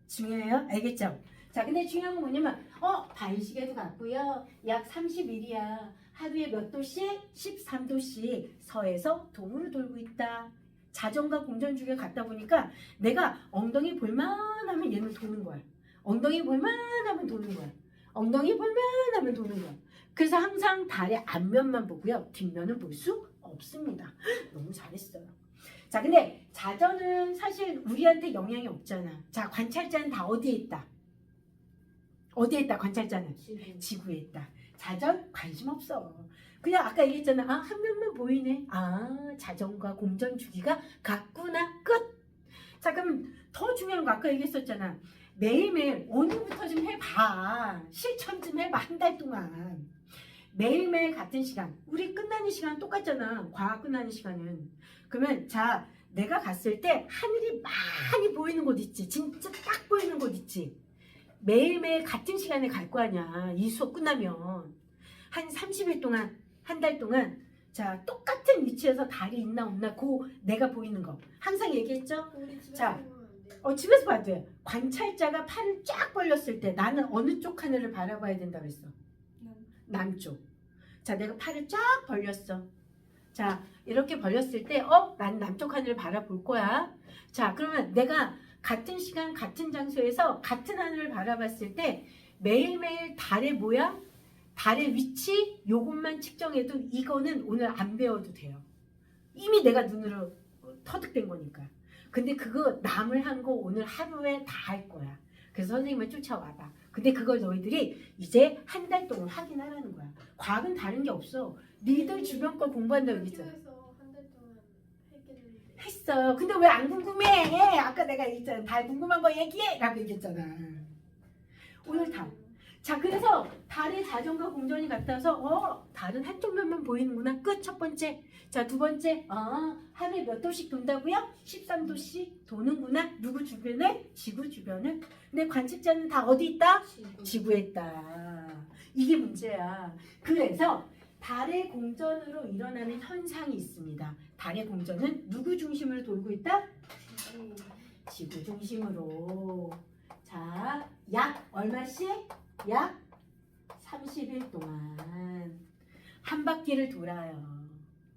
중요해요. 알겠죠? 자, 근데 중요한 건 뭐냐면 반시계도 같고요. 약 30일이야. 하루에 몇 도씩? 13도씩 서에서 동으로 돌고 있다. 자전과 공전 주기가 같다 보니까 내가 엉덩이 볼만하면 얘는 도는 거야. 엉덩이 볼만하면 도는 거야. 엉덩이 볼만하면 도는 거야. 그래서 항상 달의 앞면만 보고요. 뒷면은 볼 수 없습니다. 너무 잘했어요. 자, 근데 자전은 사실 우리한테 영향이 없잖아. 자, 관찰자는 다 어디에 있다? 어디에 있다? 관찰자는 지구에 있다. 자전 관심 없어. 그냥 아까 얘기했잖아. 한 면만 보이네. 자전과 공전 주기가 같구나. 끝. 자, 그럼 더 중요한 거 아까 얘기했었잖아. 매일매일 오늘부터 좀 해봐. 실천 좀 해봐. 한 달 동안. 매일매일 같은 시간. 우리 끝나는 시간 똑같잖아. 과학 끝나는 시간은. 그러면 자, 내가 갔을 때 하늘이 많이 보이는 곳 있지. 진짜 딱 보이는 곳 있지. 매일매일 같은 시간에 갈 거 아니야. 이 수업 끝나면. 한 30일 동안, 한 달 동안 자, 똑같은 위치에서 달이 있나 없나 내가 보이는 거. 항상 얘기했죠? 우리 집에서 자, 보면 안 돼요. 집에서 봐도 돼요. 관찰자가 팔을 쫙 벌렸을 때 나는 어느 쪽 하늘을 바라봐야 된다고 했어? 남쪽. 자, 내가 팔을 쫙 벌렸어. 자, 이렇게 벌렸을 때 난 남쪽 하늘을 바라볼 거야. 자, 그러면 내가 같은 시간 같은 장소에서 같은 하늘을 바라봤을 때 매일매일 달의 모양, 달의 위치 요것만 측정해도 이거는 오늘 안 배워도 돼요. 이미 내가 눈으로 터득된 거니까. 근데 그거 남을 한 거 오늘 하루에 다 할 거야. 그래서 선생님을 쫓아와봐. 근데 그걸 너희들이 이제 한 달 동안 확인하라는 거야. 과학은 다른 게 없어. 니들 주변 거 공부한다고 얘기했잖아. 학교에서 한 달 동안 했겠는데. 했어요. 근데 왜 안 궁금해? 아까 내가 얘기했잖아. 다 궁금한 거 얘기해! 라고 얘기했잖아. 오늘 다. 자, 그래서 달의 자전과 공전이 같아서 달은 한쪽 면만 보이는구나. 끝. 첫 번째. 자, 두 번째. 하루에 몇 도씩 돈다고요? 13도씩 도는구나. 누구 주변을? 지구 주변을. 근데 관측자는 다 어디 있다? 지구에 있다. 이게 문제야. 그래서 달의 공전으로 일어나는 현상이 있습니다. 달의 공전은 누구 중심으로 돌고 있다? 지구 중심으로. 자, 약 얼마씩? 약 30일 동안 한 바퀴를 돌아요.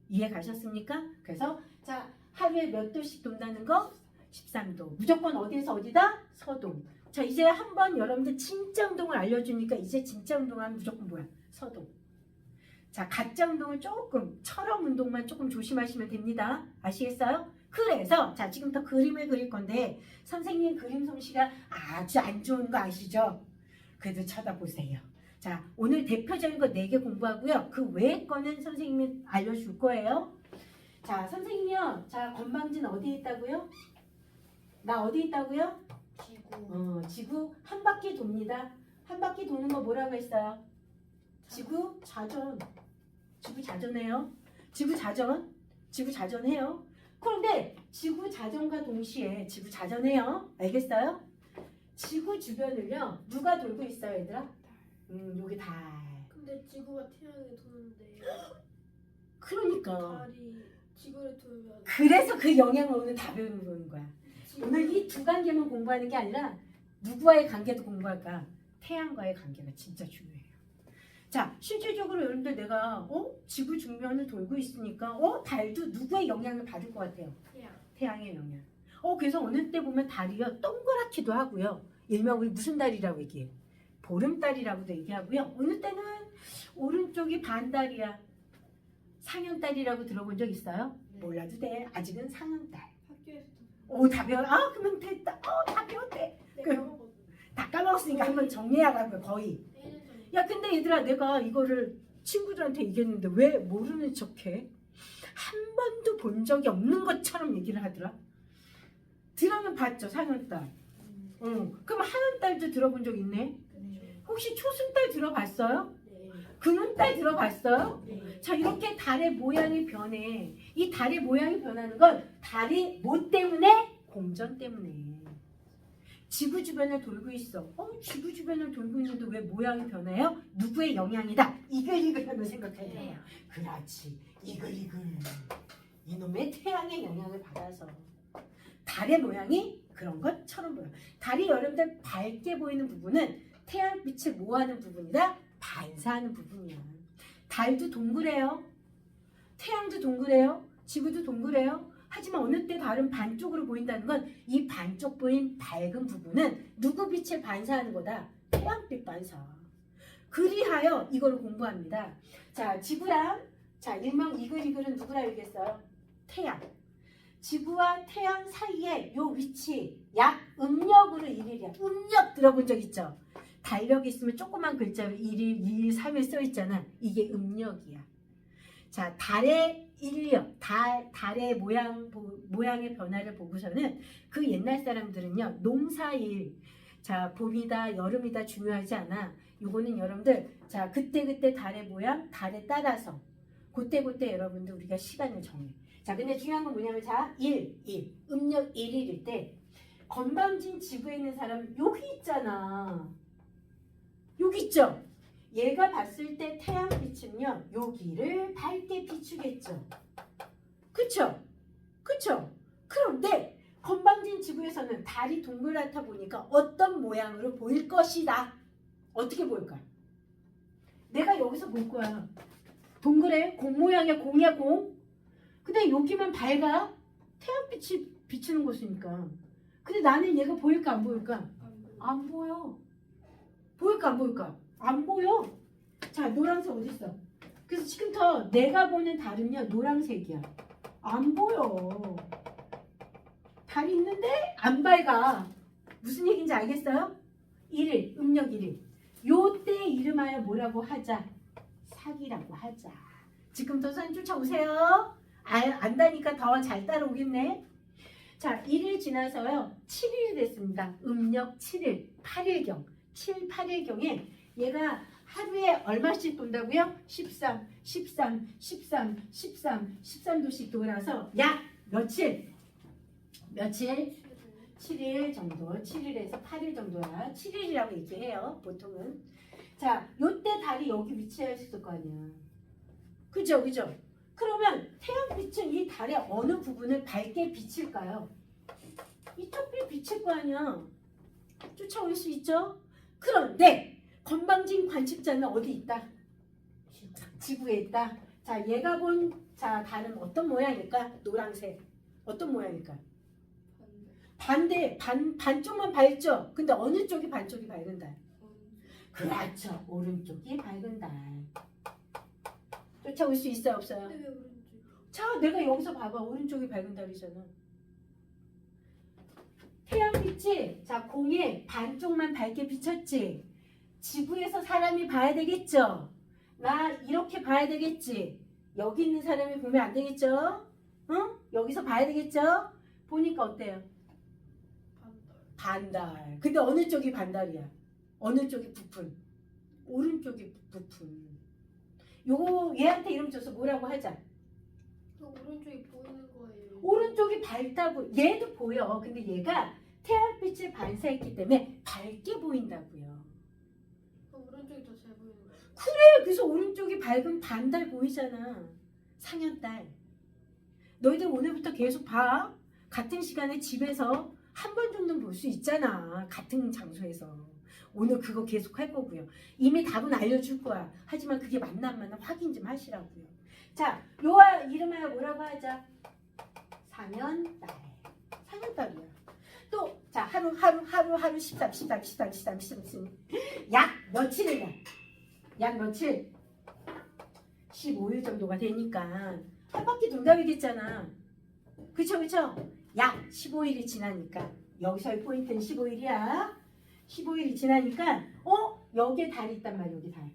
이해 가셨습니까? 그래서 자, 하루에 몇 도씩 돈다는 거? 13도. 무조건 어디에서 어디다? 서동. 자, 이제 한번 여러분들 진짜 운동을 알려주니까 이제 진짜 운동하면 무조건 뭐야? 서동. 자, 가짜 운동을 조금, 처럼 운동만 조금 조심하시면 됩니다. 아시겠어요? 그래서 자, 지금부터 그림을 그릴 건데 선생님 그림 솜씨가 아주 안 좋은 거 아시죠? 그래도 쳐다보세요. 자, 오늘 대표적인 거 4개 공부하고요. 그 외의 거는 선생님이 알려줄 거예요. 자, 선생님이요. 자, 건방진 어디에 있다고요? 나 어디 있다고요? 지구. 지구 한 바퀴 돕니다. 한 바퀴 도는 거 뭐라고 했어요? 지구 자전. 지구 자전해요. 지구 자전. 지구 자전해요. 그런데 지구 자전과 동시에 지구 자전해요. 알겠어요? 지구 주변을요. 누가 돌고 있어요, 얘들아? 여기 달. 근데 지구가 태양에 도는데 그러니까. 달이 지구를 돌면 그래서 그 영향을 오늘 다 배우는 거야. 지구- 오늘 이 두 관계만 공부하는 게 아니라 누구와의 관계도 공부할까? 태양과의 관계가 진짜 중요해요. 자, 실질적으로 여러분들 내가 지구 중면을 돌고 있으니까 달도 누구의 영향을 받을 것 같아요? 태양. 태양의 영향. 그래서 어느 때 보면 달이요 동그랗기도 하고요. 일명 우리 무슨 달이라고 얘기해? 보름달이라고도 얘기하고요. 어느 때는 오른쪽이 반달이야. 상현달이라고 들어본 적 있어요? 네. 몰라도 돼. 아직은 상현달. 학교에서도 다 배워. 그러면 됐다. 다 배웠대. 내가 까먹었어. 다 까먹었으니까 한번 정리하라고요. 거의. 1년 전에. 야, 근데 얘들아, 내가 이거를 친구들한테 얘기했는데 왜 모르는 척해? 한 번도 본 적이 없는 것처럼 얘기를 하더라. 들으면 봤죠, 상현달. 그럼 하현달도 들어본 적 있네. 네. 혹시 초승달 들어봤어요? 네. 금운달 들어봤어요? 네. 자, 이렇게 달의 모양이 변해. 이 달의 모양이 변하는 건 달이 뭐 때문에? 공전 때문에. 지구 주변을 돌고 있어. 지구 주변을 돌고 있는데 왜 모양이 변해요? 누구의 영향이다? 이글 하면 생각해야 돼. 태양. 그렇지. 이글. 이놈의 태양의 영향을 받아서 달의 모양이 그런 것처럼 보여. 달이 여러분들 밝게 보이는 부분은 태양빛을 뭐하는 부분이다? 반사하는 부분이야. 달도 동그래요. 태양도 동그래요. 지구도 동그래요. 하지만 어느 때 달은 반쪽으로 보인다는 건 이 반쪽 보인 밝은 부분은 누구 빛을 반사하는 거다? 태양빛 반사. 그리하여 이걸 공부합니다. 자, 지구랑 일명 이글은 누구라 얘기했어요? 태양. 지구와 태양 사이에 요 위치 약 음력으로 1일이야. 음력 들어본 적 있죠? 달력이 있으면 조그만 글자로 1일, 2일, 3일 써 있잖아. 이게 음력이야. 자, 달의 인력, 달의 모양의 변화를 보고서는 그 옛날 사람들은요, 농사일, 자, 봄이다, 여름이다 중요하지 않아. 요거는 여러분들, 자, 그때 달의 모양, 달에 따라서, 그때 여러분들 우리가 시간을 정해. 자, 근데 중요한 건 뭐냐면, 자, 음력 1일일 때, 건방진 지구에 있는 사람, 여기 있잖아. 여기 있죠? 얘가 봤을 때 태양빛은요, 여기를 밝게 비추겠죠. 그쵸? 그런데 건방진 지구에서는 달이 동그랗다 보니까 어떤 모양으로 보일 것이다. 어떻게 보일까? 내가 여기서 볼 거야. 동그래? 공 모양의 공이야, 공. 근데 여기만 밝아? 태양빛이 비추는 곳이니까. 근데 나는 얘가 보일까, 안 보일까? 안 보여. 보일까, 안 보일까? 안 보여. 자, 노란색 어디 있어? 그래서 지금부터 내가 보는 달은요, 노란색이야. 안 보여. 달이 있는데 안 밝아. 무슨 얘기인지 알겠어요? 1일, 음력 1일. 요때 이름하여 뭐라고 하자? 사기라고 하자. 지금부터 선생님 쫓아오세요. 안다니까 더 잘 따라오겠네. 자, 1일 지나서요. 7일이 됐습니다. 음력 7일, 8일경. 7, 8일경에 얘가 하루에 얼마씩 돈다고요? 13, 13, 13, 13, 13도씩 돌아서 약 며칠? 7일 정도, 7일에서 8일 정도야. 7일이라고 얘기해요, 보통은. 자, 요때 달이 여기 위치해 있을 거 아니야. 그죠? 그러면 태양빛은 이 달의 어느 부분을 밝게 비칠까요? 이쪽 빛 비칠 거 아니야. 쫓아올 수 있죠? 그런데 건방진 관측자는 어디 있다? 지구에 있다. 자, 얘가 본 달은 어떤 모양일까? 노란색. 어떤 모양일까? 반쪽만 밝죠? 근데 어느 쪽이 반쪽이 밝은 달? 그렇죠. 오른쪽이 밝은 달. 쫓아올 수 있어요? 없어요? 근데 왜 그런지. 자, 내가 여기서 봐봐. 오른쪽이 밝은 달이잖아. 태양빛이 공에 반쪽만 밝게 비쳤지. 지구에서 사람이 봐야 되겠죠. 나 이렇게 봐야 되겠지. 여기 있는 사람이 보면 안 되겠죠. 응? 여기서 봐야 되겠죠. 보니까 어때요? 반달. 근데 어느 쪽이 반달이야? 어느 쪽이 부푼? 오른쪽이 부푼. 요거 얘한테 이름 줘서 뭐라고 하자? 그 오른쪽이 보이는 거예요. 오른쪽이 밝다고. 얘도 보여. 근데 얘가 태양빛을 반사했기 때문에 밝게 보인다고요. 그 오른쪽이 더 잘 보이는 거예요. 그래서 오른쪽이 밝은 반달 보이잖아. 상현달. 너희들 오늘부터 계속 봐. 같은 시간에 집에서 한 번 정도는 볼 수 있잖아. 같은 장소에서. 오늘 그거 계속 할 거고요. 이미 답은 알려줄 거야. 하지만 그게 맞나 안 맞나 확인 좀 하시라고요. 자, 요 이름하여 뭐라고 하자? 상현달. 상현달이야. 또, 자, 하루 13. 약 며칠이냐? 약 며칠? 15일 정도가 되니까 한 바퀴 돈다이겠잖아. 그쵸? 약 15일이 지나니까 여기서의 포인트는 15일이야. 15일이 지나니까 여기에 달이 있단 말이야. 여기 달.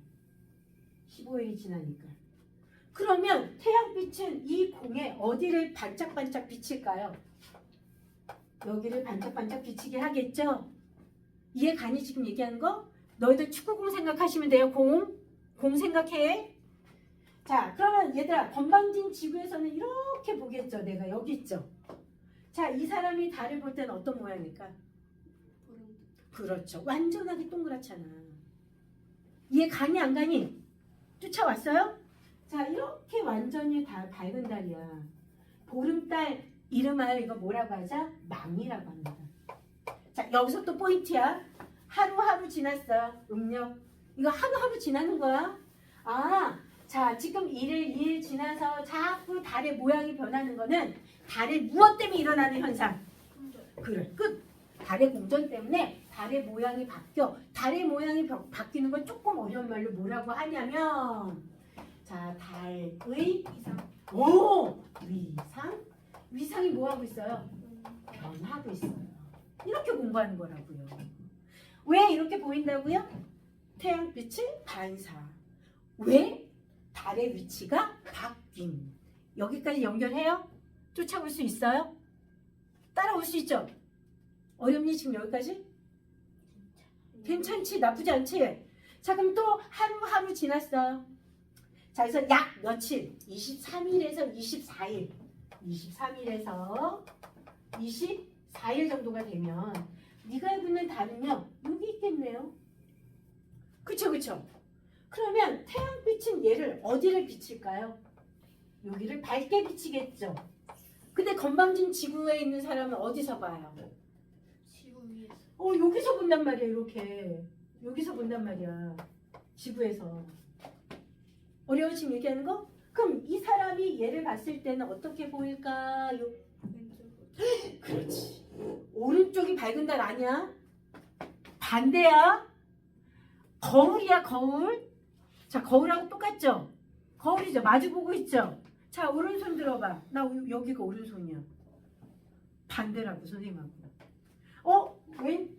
15일이 지나니까. 그러면 태양빛은 이 공에 어디를 반짝반짝 비칠까요? 여기를 반짝반짝 비치게 하겠죠? 이해 가니 지금 얘기하는 거? 너희들 축구공 생각하시면 돼요. 공 생각해. 자, 그러면 얘들아, 건방진 지구에서는 이렇게 보겠죠. 내가 여기 있죠. 자, 이 사람이 달을 볼 때는 어떤 모양일까? 그렇죠. 완전하게 동그랗잖아. 이해 가니 안 가니? 쫓아왔어요? 자, 이렇게 완전히 다 밝은 달이야. 보름달 이름하여 이거 뭐라고 하자? 망이라고 합니다. 자, 여기서 또 포인트야. 하루하루 지났어. 음력. 이거 하루하루 지나는 거야. 자, 지금 2일 지나서 자꾸 달의 모양이 변하는 거는 달의 무엇 때문에 일어나는 현상? 그래, 끝. 달의 공전 때문에 달의 모양이 바뀌어. 달의 모양이 바뀌는 건 조금 어려운 말로 뭐라고 하냐면, 자, 달의 위상. 위상이 뭐 하고 있어요? 변하고 있어요. 이렇게 공부하는 거라고요. 왜 이렇게 보인다고요? 태양빛을 반사. 왜? 달의 위치가 바뀐. 여기까지 연결해요? 쫓아올 수 있어요? 따라올 수 있죠? 어렵니 지금 여기까지? 괜찮지? 나쁘지 않지? 자, 그럼 또 하루하루 지났어요. 자, 그래서 약 며칠? 23일에서 24일. 23일에서 24일 정도가 되면 네가 입는 달은요, 여기 있겠네요. 그쵸? 그러면 태양빛은 얘를 어디를 비칠까요? 여기를 밝게 비치겠죠. 근데 건방진 지구에 있는 사람은 어디서 봐요? 지구 위에서. 여기서 본단 말이야. 이렇게 여기서 본단 말이야. 지구에서. 어려워 지금 얘기하는 거? 그럼 이 사람이 얘를 봤을 때는 어떻게 보일까요? 그렇지. 오른쪽이 밝은 달 아니야? 반대야. 거울이야, 거울. 자, 거울하고 똑같죠? 거울이죠. 마주보고 있죠? 자, 오른손 들어봐. 나 여기가 오른손이야. 반대라고 선생님하고.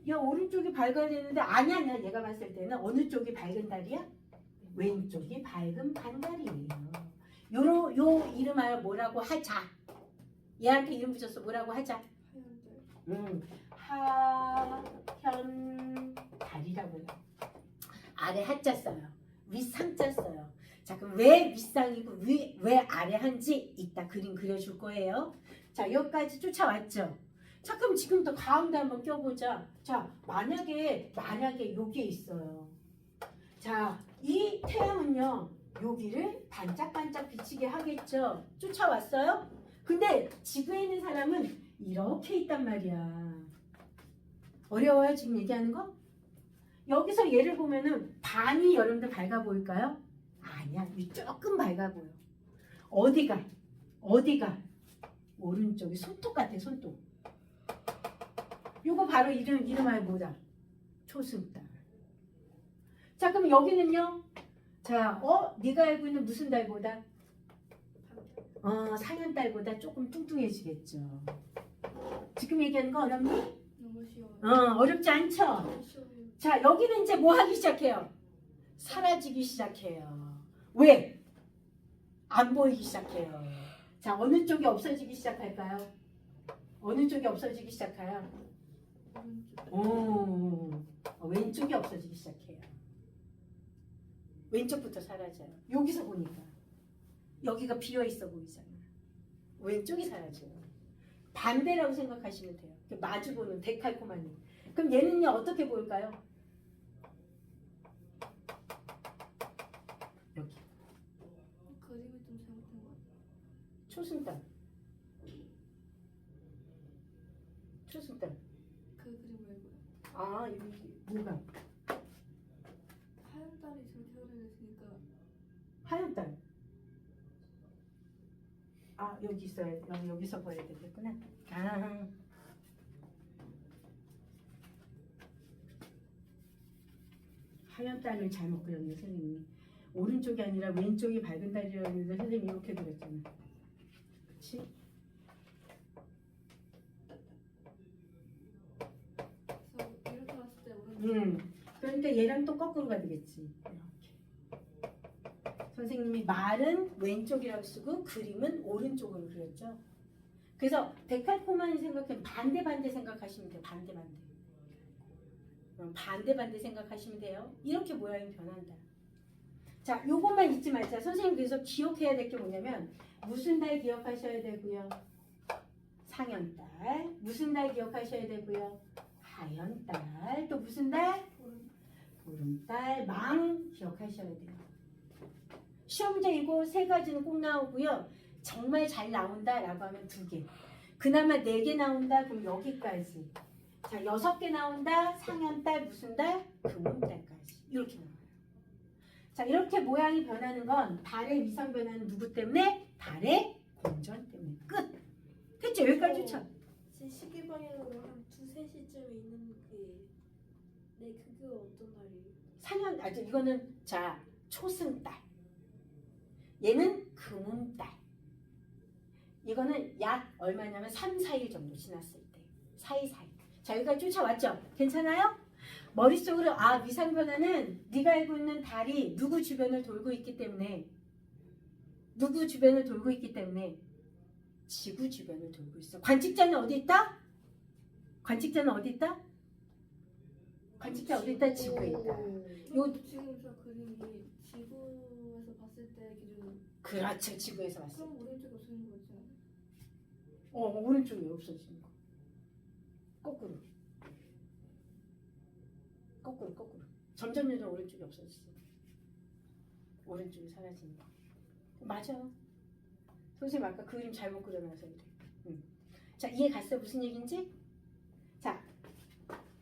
야 오른쪽이 밝아야 되는데 아니야. 얘가 봤을 때는 어느 쪽이 밝은 달이야? 왼쪽이 밝은 반달이에요. 요 이름하여 뭐라고 하자. 얘한테 이름 붙였어. 뭐라고 하자. 하현달이라고 해요. 아래 한자 써요. 윗상자 써요. 자 그럼 왜 윗상이고 왜 아래 한지 이따 그림 그려줄 거예요. 자 여기까지 쫓아왔죠. 자 그럼 지금부터 가운데 한번 껴보자. 자 만약에 여기에 있어요. 자 이 태양은요 여기를 반짝반짝 비치게 하겠죠. 쫓아왔어요. 근데 지구에 있는 사람은 이렇게 있단 말이야. 어려워요 지금 얘기하는 거? 여기서 얘를 보면은 반이 여러분들 밝아 보일까요? 아니야. 조금 밝아 보여. 어디가? 오른쪽이 손톱 같아. 손톱. 요거 바로 이름하여 뭐다? 초승달. 자 그럼 여기는요. 자 네가 알고 있는 무슨 달보다? 상현달보다 조금 뚱뚱해지겠죠. 지금 얘기하는 거 어렵니? 너무 쉬워요. 어렵지 않죠? 너무 쉬워요. 자 여기는 이제 뭐 하기 시작해요? 사라지기 시작해요. 왜? 안 보이기 시작해요. 자 어느 쪽이 없어지기 시작할까요? 어느 쪽이 없어지기 시작해요? 왼쪽이 없어지기 시작해요. 왼쪽부터 사라져요. 여기서 보니까 여기가 비어있어 보이잖아. 왼쪽이 사라져요. 반대라고 생각하시면 돼요. 마주보는 데칼코마니. 그럼 얘는요 어떻게 보일까요? 여기 그림이 좀 잘못된 것 같아요. 초승달. 그 그림 말고요. 아 여기 뭐가? 하얀 달이 저렇게 흐려졌으니까 하얀 딸. 여기 있어요. 여기서 보여야 되겠구나. 하얀 딸을 잘못 그렸네 선생님이. 오른쪽이 아니라 왼쪽이 밝은 달이라고 했는데 선생님이 이렇게 그렸잖아. 그렇지? 그래서 이렇게 봤을 때 오른쪽 그러니까 얘랑 또 거꾸로가 되겠지. 이렇게. 선생님이 말은 왼쪽이라고 쓰고 그림은 오른쪽으로 그렸죠. 그래서 데칼코마니 생각하면 반대 생각하시면 돼요. 반대 생각하시면 돼요. 이렇게 모양이 변한다. 자, 요것만 잊지 말자. 선생님 그래서 기억해야 될 게 뭐냐면 무슨 달 기억하셔야 되고요. 상현달. 무슨 달 기억하셔야 되고요. 하현달. 또 무슨 달? 보름달. 망 기억하셔야 돼요. 시험 문제 이거 세 가지는 꼭 나오고요. 정말 잘 나온다라고 하면 2개. 그나마 4개 나온다 그럼 여기까지. 자 6개 나온다. 상현달 무슨 달? 금음달까지. 이렇게 나와요. 자 이렇게 모양이 변하는 건 달의 위상 변화는 누구 때문에? 달의 공전 때문에. 끝. 됐죠? 여기까지 쳐. 제 시계 방향으로 한 2-3시쯤에 있는 그게 어떤 날이에요? 이거는 자 초승달. 얘는 금음달. 이거는 약 얼마냐면 3-4일 정도 지났을 때. 사이사이. 자 여기까지 쫓아왔죠? 괜찮아요? 머릿속으로 위상 변화는 네가 알고 있는 달이 누구 주변을 돌고 있기 때문에 지구 주변을 돌고 있어. 관측자는 어디 있다? 관측자 어디 있다? 지구에 있다. 지금 저 그림이 지구에서 봤을 때 기준. 그렇죠. 지구에서 봤어. 그럼 오른쪽이 없어지는 거죠? 오른쪽이 없어지는 거. 거꾸로. 점점 오른쪽이 없어지지. 오른쪽이 사라지는 거. 맞아. 선생님 아까 그림 잘못 그려놔서 그래. 자 이해 갔어요? 무슨 얘기인지? 자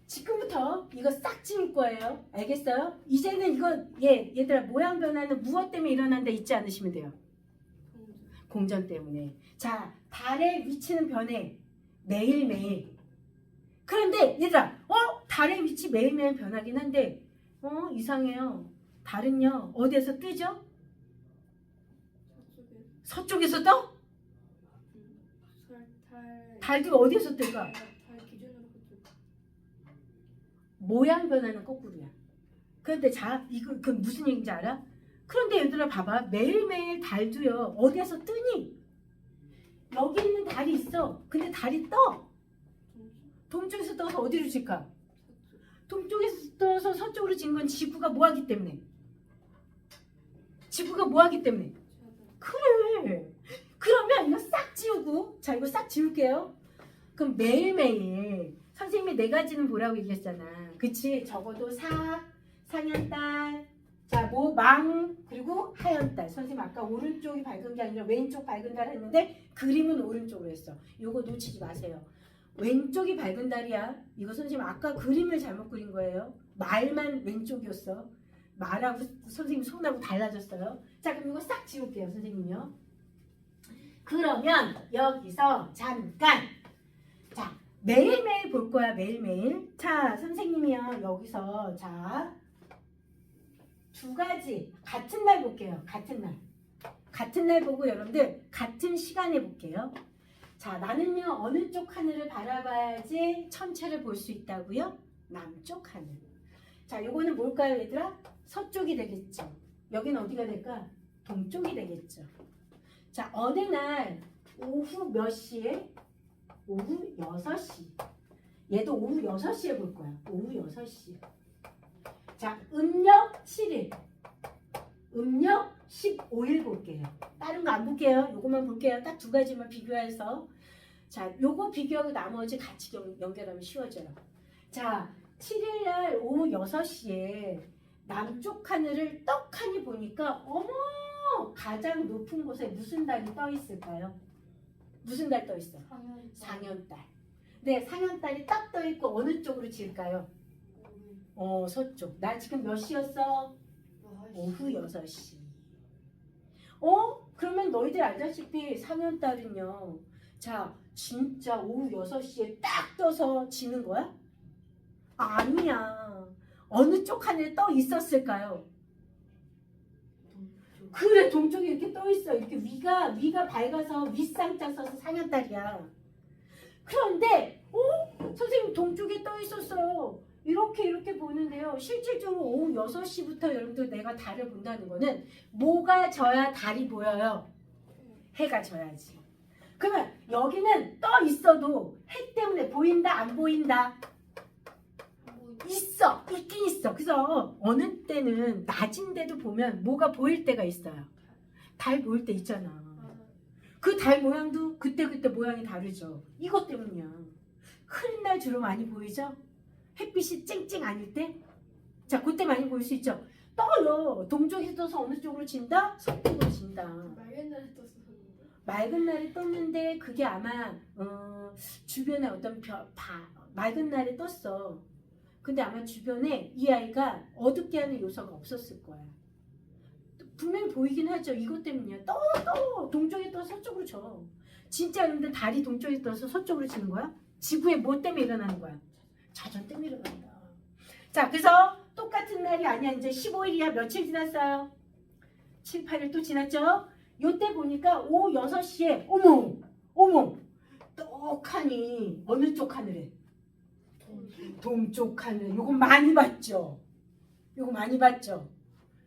지금부터 이거 싹 지울 거예요. 알겠어요? 이제는 이거 얘들아 모양 변화는 무엇 때문에 일어난다 잊지 않으시면 돼요. 공전 때문에. 자 달의 위치는 변해. 매일매일. 그런데 얘들아 달의 위치 매일매일 변하긴 한데 이상해요. 달은요 어디에서 뜨죠? 서쪽에서 떠? 달도 어디에서 뜰까? 달 기준으로 그쪽. 모양 변화는 거꾸로야. 그런데 자, 이거 그 무슨 얘기인지 알아? 그런데 얘들아 봐봐. 매일매일 달도요. 어디에서 뜨니? 여기 있는 달이 있어. 근데 달이 떠. 동쪽에서 떠서 어디로 질까? 동쪽에서 떠서 서쪽으로 진 건 지구가 뭐 하기 때문에? 지구가 뭐 하기 때문에? 그래. 그러면 이거 싹 지우고, 자 이거 싹 지울게요. 그럼 매일매일 선생님이 네 가지는 보라고 얘기했잖아. 그치? 적어도 상현달, 자 뭐 망, 그리고 하현달. 선생님 아까 오른쪽이 밝은 게 아니라 왼쪽 밝은 달 했는데 그림은 오른쪽으로 했어. 이거 놓치지 마세요. 왼쪽이 밝은 달이야. 이거 선생님 아까 그림을 잘못 그린 거예요. 말만 왼쪽이었어. 말하고 선생님 손하고 달라졌어요. 자 그럼 이거 싹 지울게요 선생님요. 그러면 여기서 잠깐 자 매일매일 볼 거야 매일매일. 자 선생님이요 여기서 자 두 가지 같은 날 볼게요. 같은 날 보고 여러분들 같은 시간에 볼게요. 자 나는요 어느 쪽 하늘을 바라봐야지 천체를 볼 수 있다고요? 남쪽 하늘. 자 요거는 뭘까요 얘들아? 서쪽이 되겠죠. 여기는 어디가 될까? 동쪽이 되겠죠. 자 어느 날 오후 몇 시에? 오후 6시. 얘도 오후 6시에 볼 거야. 오후 6시. 자 음력 7일. 음력 15일 볼게요. 다른 거 안 볼게요. 요거만 볼게요. 딱 두 가지만 비교해서. 자 요거 비교하고 나머지 같이 연결하면 쉬워져요. 자 7일날 오후 6시에 남쪽 하늘을 떡하니 보니까 어머 가장 높은 곳에 무슨 달이 떠 있을까요? 무슨 달 떠 있어? 상현달. 네, 상현달이 딱 떠 있고 어느 쪽으로 질까요? 서쪽. 나 지금 몇 시였어? 오후 6시. 그러면 너희들 알다시피 상현달은요. 자, 진짜 오후 6시에 딱 떠서 지는 거야? 아니야. 어느 쪽 하늘에 떠 있었을까요? 그래 동쪽에 이렇게 떠 있어. 이렇게 위가 밝아서 윗상자 써서 상현달이야. 그런데 선생님 동쪽에 떠 있었어요. 이렇게 보는데요. 실질적으로 오후 6시부터 여러분들 내가 달을 본다는 거는 뭐가 져야 달이 보여요? 해가 져야지. 그러면 여기는 떠 있어도 해 때문에 보인다 안 보인다? 있긴 있어. 그래서 어느 때는 낮인데도 보면 뭐가 보일 때가 있어요. 달 보일 때 있잖아. 그 달 모양도 그때 모양이 다르죠. 이것 때문이야. 흐린 날 주로 많이 보이죠? 햇빛이 쨍쨍 아닐 때? 자, 그때 많이 보일 수 있죠. 떠요. 동쪽에 떠서 어느 쪽으로 진다? 서쪽으로 진다. 맑은 날에 떴었는데. 맑은 날에 떴는데 그게 아마 주변에 어떤 맑은 날에 떴어. 근데 아마 주변에 이 아이가 어둡게 하는 요소가 없었을 거야. 분명히 보이긴 하죠. 이것 때문이야. 동쪽에 떠서 서쪽으로 져. 진짜 여러분들 달이 동쪽에 떠서 서쪽으로 지는 거야? 지구에 뭐 때문에 일어나는 거야? 자전 때문에 일어난다. 자, 그래서 똑같은 날이 아니야. 이제 15일이야. 며칠 지났어요? 7, 8일 또 지났죠? 요때 보니까 오후 6시에 어머 떡하니 어느 쪽 하늘에? 동쪽 하늘. 요거 많이 봤죠?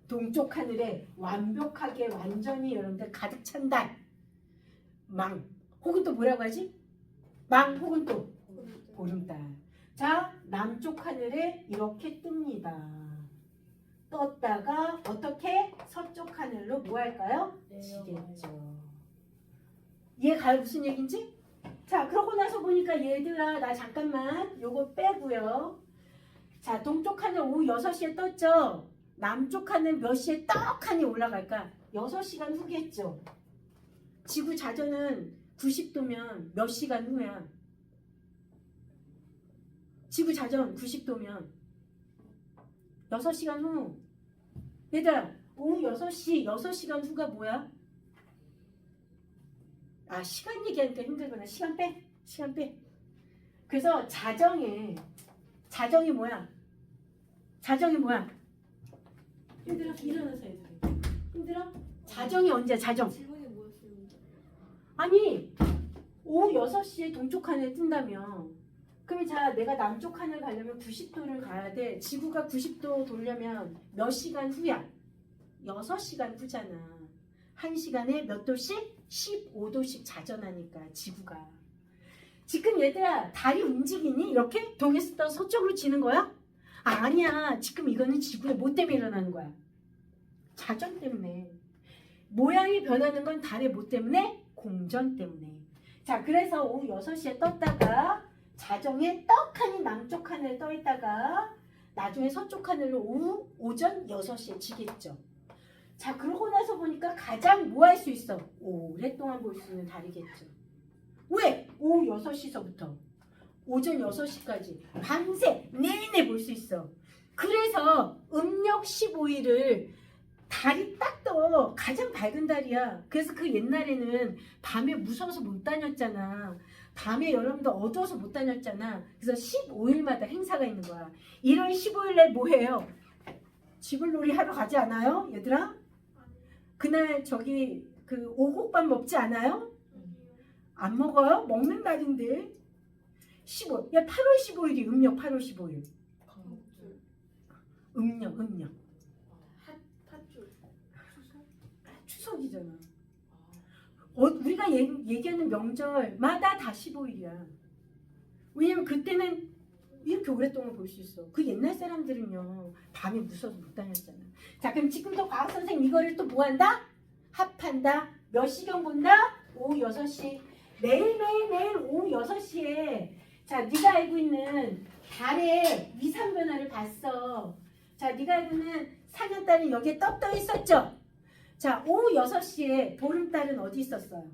동쪽 하늘에 완벽하게 완전히 여러분들 가득 찬 달. 망. 혹은 또 뭐라고 하지? 망 혹은 또 보름달. 자, 남쪽 하늘에 이렇게 뜹니다. 떴다가 어떻게? 서쪽 하늘로 뭐 할까요? 지겠죠. 이해가요? 무슨 얘기인지? 자, 그러고 나서 보니까 얘들아 나 잠깐만 요거 빼고요. 자, 동쪽 하늘 오후 6시에 떴죠? 남쪽 하늘 몇 시에 떡하니 올라갈까? 6시간 후겠죠. 지구 자전은 90도면 몇 시간 후야? 지구 자전 90도면 6시간 후. 얘들아 오후 6시간 후가 뭐야? 아, 시간 얘기하니까 힘들구나. 시간 빼. 그래서 자정이 뭐야? 얘들아 일어나서 얘들아. 힘들어? 자정이 언제야? 자정. 질문이 뭐였어요? 아니 오후 6시에 동쪽 하늘 뜬다며. 그럼 자, 내가 남쪽 하늘 가려면 90도를 가야 돼. 지구가 90도 돌려면 몇 시간 후야? 6시간 후잖아. 1시간에 몇 도씩? 15도씩 자전하니까 지구가. 지금 얘들아, 달이 움직이니? 이렇게 동에서 떠 서쪽으로 지는 거야? 아니야. 지금 이거는 지구의 뭐 때문에 일어나는 거야? 자전 때문에. 모양이 변하는 건 달의 뭐 때문에? 공전 때문에. 자, 그래서 오후 6시에 떴다가 자정에 떡하니 남쪽 하늘에 떠 있다가 나중에 서쪽 하늘로 오전 6시에 지겠죠. 자, 그러고 나서 보니까 가장 뭐 할 수 있어? 오랫동안 볼 수 있는 달이겠죠. 왜? 오후 6시서부터 오전 6시까지 밤새 내내 볼 수 있어. 그래서 음력 15일을 달이 딱 떠. 가장 밝은 달이야. 그래서 그 옛날에는 밤에 무서워서 못 다녔잖아. 밤에 여러분들 어두워서 못 다녔잖아. 그래서 15일마다 행사가 있는 거야. 1월 15일에 뭐 해요? 지불놀이 하러 가지 않아요? 얘들아? 그날 저기 그 오곡밥 먹지 않아요? 안 먹어요? 먹는 날인데. 15. 야, 8월 15일이 음력 8월 15일. 음력. 팥줄. 추석이잖아. 우리가 얘기하는 명절마다 다 15일이야. 왜냐면 그때는 이렇게 오랫동안 볼 수 있어. 그 옛날 사람들은요, 밤에 무서워서 못 다녔잖아. 자, 그럼 지금도 과학 선생님 이거를 또 뭐 한다? 합한다. 몇 시경 본다? 오후 6시. 매일 오후 6시에 자, 네가 알고 있는 달의 위상 변화를 봤어. 자, 네가 알고 있는 상현달은 여기에 떠 있었죠? 자, 오후 6시에 보름달은 어디 있었어요?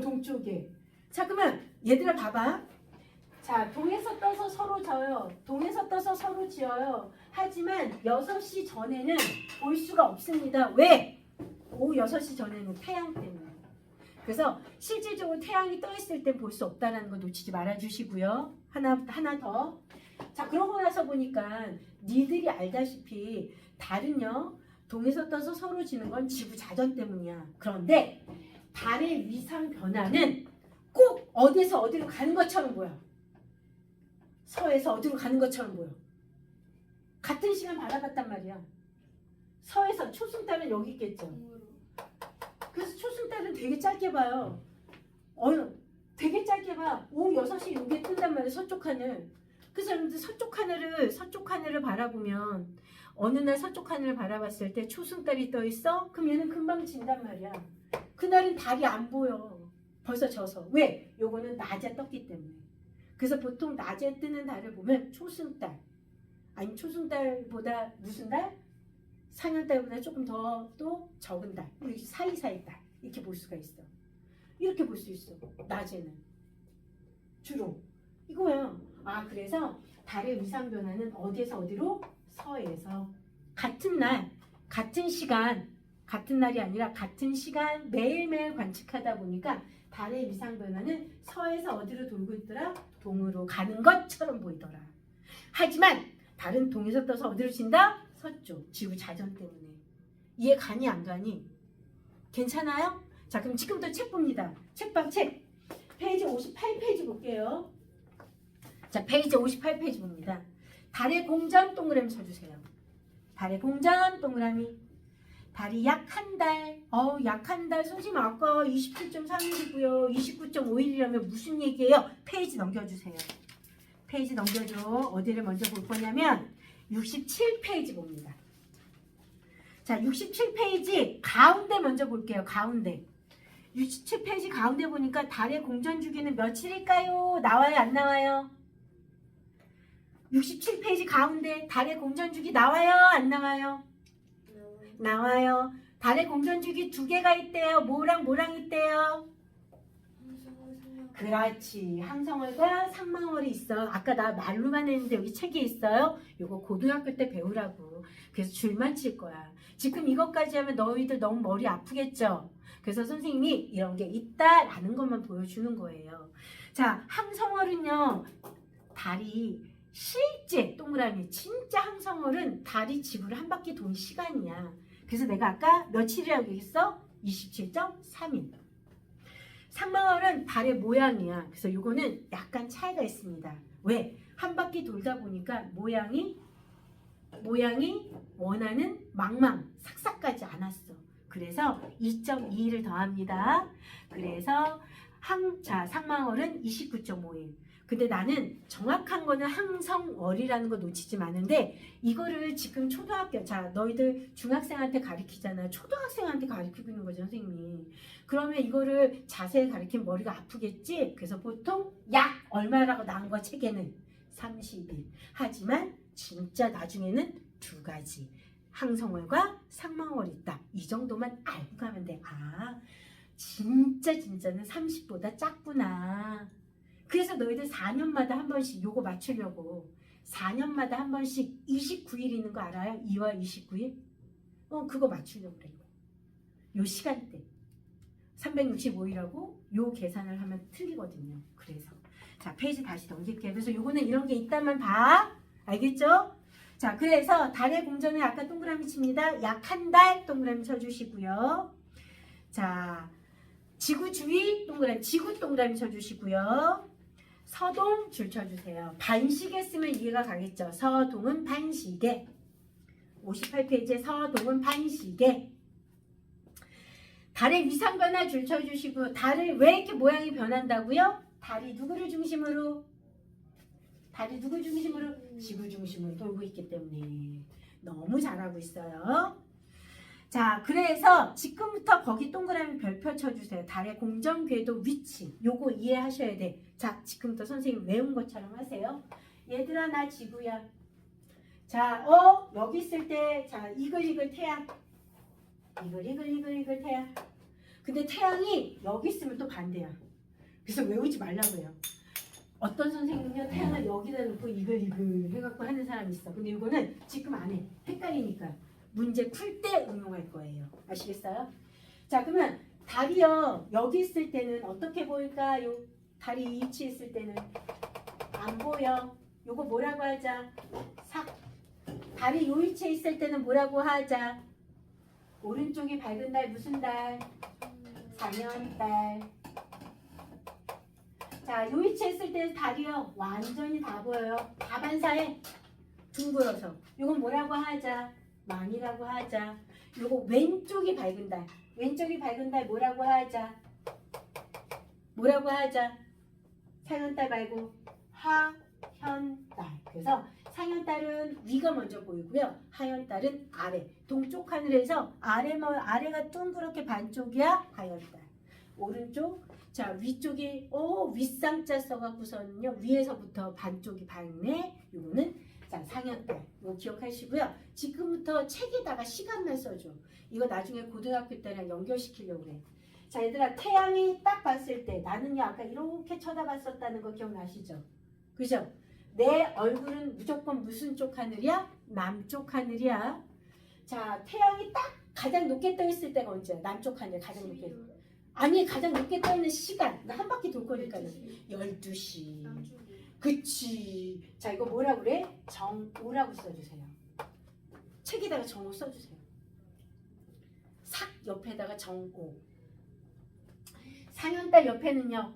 동쪽에. 자, 그러면 얘들아 봐봐. 자, 동에서 떠서 서로 져요. 동에서 떠서 서로 지어요. 하지만 6시 전에는 볼 수가 없습니다. 왜? 오후 6시 전에는 태양 때문에. 그래서 실질적으로 태양이 떠 있을 땐 볼 수 없다는 거 놓치지 말아 주시고요. 하나 더. 자, 그러고 나서 보니까 니들이 알다시피 달은요, 동에서 떠서 서로 지는 건 지구 자전 때문이야. 그런데 달의 위상 변화는 꼭 어디서 어디로 가는 것처럼 보여. 서에서 어디로 가는 것처럼 보여. 같은 시간 바라봤단 말이야. 서에서 초승달은 여기 있겠죠. 그래서 초승달은 되게 짧게 봐요. 되게 짧게 봐. 오후 6시 여기에 뜬단 말이야. 서쪽 하늘. 그래서 여러분들 서쪽 하늘을 바라보면 어느 날 서쪽 하늘을 바라봤을 때 초승달이 떠 있어? 그럼 얘는 금방 진단 말이야. 그날은 달이 안 보여. 벌써 져서. 왜? 요거는 낮에 떴기 때문에. 그래서 보통 낮에 뜨는 달을 보면 초승달, 아니면 초승달보다 무슨 달? 상현달보다 조금 더 또 적은 달, 사이사이 달 이렇게 볼 수가 있어. 이렇게 볼 수 있어. 낮에는 주로 이거야. 아, 그래서 달의 위상 변화는 어디에서 어디로? 서에서. 같은 날, 같은 시간, 같은 날이 아니라 같은 시간 매일매일 관측하다 보니까 달의 위상 변화는 서에서 어디로 돌고 있더라? 동으로 가는 것처럼 보이더라. 하지만 달은 동에서 떠서 어디로 진다? 서쪽. 지구 자전 때문에. 이해 가니 안 가니? 괜찮아요? 자, 그럼 지금부터 책 봅니다. 책방 책. 페이지 58페이지 볼게요. 자, 페이지 58페이지 봅니다. 달의 공전 동그라미 쳐주세요. 달의 공전 동그라미. 달이 약 한 달. 약 한 달. 선생님 아까 27.3일이고요. 29.5일이라면 무슨 얘기예요? 페이지 넘겨주세요. 페이지 넘겨줘. 어디를 먼저 볼 거냐면 67페이지 봅니다. 자, 67페이지 가운데 먼저 볼게요. 가운데. 67페이지 가운데 보니까 달의 공전 주기는 며칠일까요? 나와요? 안 나와요? 67페이지 가운데 달의 공전 주기 나와요? 안 나와요? 나와요. 달의 공전 주기 두 개가 있대요. 뭐랑 뭐랑 있대요? 그렇지. 항성월과 상망월이 있어. 아까 나 말로만 했는데 여기 책에 있어요. 이거 고등학교 때 배우라고. 그래서 줄만 칠 거야. 지금 이것까지 하면 너희들 너무 머리 아프겠죠? 그래서 선생님이 이런 게 있다라는 것만 보여주는 거예요. 자, 항성월은요. 달이 실제 동그라미 진짜 항성월은 달이 지구를 한 바퀴 도는 시간이야. 그래서 내가 아까 며칠이라고 얘기했어? 27.3일. 상망월은 달의 모양이야. 그래서 요거는 약간 차이가 있습니다. 왜? 한 바퀴 돌다 보니까 모양이 원하는 망망 삭삭까지 않았어. 그래서 2.21을 더합니다. 그래서 상망월은 29.51. 근데 나는 정확한 거는 항성월이라는 거 놓치지 마는데 이거를 지금 초등학교, 자 너희들 중학생한테 가르치잖아. 초등학생한테 가르치고 있는 거죠, 선생님이. 그러면 이거를 자세히 가르치면 머리가 아프겠지? 그래서 보통 약 얼마라고 나온 거 책에는 30일. 하지만 진짜 나중에는 두 가지. 항성월과 상망월이 있다. 이 정도만 알고 가면 돼. 아, 진짜는 30보다 작구나. 그래서 너희들 4년마다 한 번씩 요거 맞추려고 4년마다 한 번씩 29일 있는 거 알아요? 2월 29일? 그거 맞추려고 그래. 요 시간대 365일하고 요 계산을 하면 틀리거든요. 그래서 자 페이지 다시 넘길게요. 그래서 요거는 이런 게 있다만 봐. 알겠죠? 자 그래서 달의 공전을 아까 동그라미 칩니다. 약 한 달 동그라미 쳐주시고요. 자 지구 주위 동그라미, 지구 동그라미 쳐주시고요. 서동 줄 쳐주세요. 반시계 쓰면 이해가 가겠죠. 서동은 반시계. 58페이지에 서동은 반시계. 달의 위상 변화 줄 쳐주시고 달을 왜 이렇게 모양이 변한다고요? 달이 누구를 중심으로? 달이 누구 중심으로? 지구 중심으로 돌고 있기 때문에 너무 잘하고 있어요. 자, 그래서 지금부터 거기 동그라미 별표 쳐주세요. 달의 공전 궤도 위치. 요거 이해하셔야 돼. 자, 지금부터 선생님 외운 것처럼 하세요. 얘들아, 나 지구야. 자, 여기 있을 때, 자, 이글 태양. 이글 태양. 근데 태양이 여기 있으면 또 반대야. 그래서 외우지 말라고 해요. 어떤 선생님은요, 태양을 여기다 놓고 이글 해갖고 하는 사람이 있어. 근데 이거는 지금 안 해. 헷갈리니까. 문제 풀 때 응용할 거예요. 아시겠어요? 자, 그러면 달이요. 여기 있을 때는 어떻게 보일까요? 달이 이 위치에 있을 때는 안 보여. 요거 뭐라고 하자? 달이 이 위치에 있을 때는 뭐라고 하자? 오른쪽이 밝은 달 무슨 달? 상현달. 자, 이 위치에 있을 때는 달이요. 완전히 다 보여요. 다반사에 둥글어서. 요건 뭐라고 하자? 망이라고 하자. 요거 왼쪽이 밝은 달. 왼쪽이 밝은 달 뭐라고 하자? 뭐라고 하자? 상현달 말고 하현달. 그래서 상현달은 위가 먼저 보이고요. 하현달은 아래. 동쪽 하늘에서 아래가 둥그렇게 반쪽이야 하현달. 오른쪽. 자, 위쪽이 윗상자 써갖고서는요. 위에서부터 반쪽이 밝네. 요거는 자, 상현달. 이거 기억하시고요. 지금부터 책에다가 시간만 써줘. 이거 나중에 고등학교 때랑 연결시키려고 그래. 자, 얘들아, 태양이 딱 봤을 때 나는요, 아까 이렇게 쳐다봤었다는 거 기억나시죠? 그죠? 내 얼굴은 무조건 무슨 쪽 하늘이야? 남쪽 하늘이야. 자, 태양이 딱 가장 높게 떠 있을 때가 언제야? 남쪽 하늘 가장 높게. 아니, 가장 높게 떠 있는 시간. 한 바퀴 돌 거니까요. 12시. 그치. 자, 이거 뭐라고 그래? 정오라고 써주세요. 책에다가 정오 써주세요. 삭 옆에다가 정오. 상현달 옆에는요.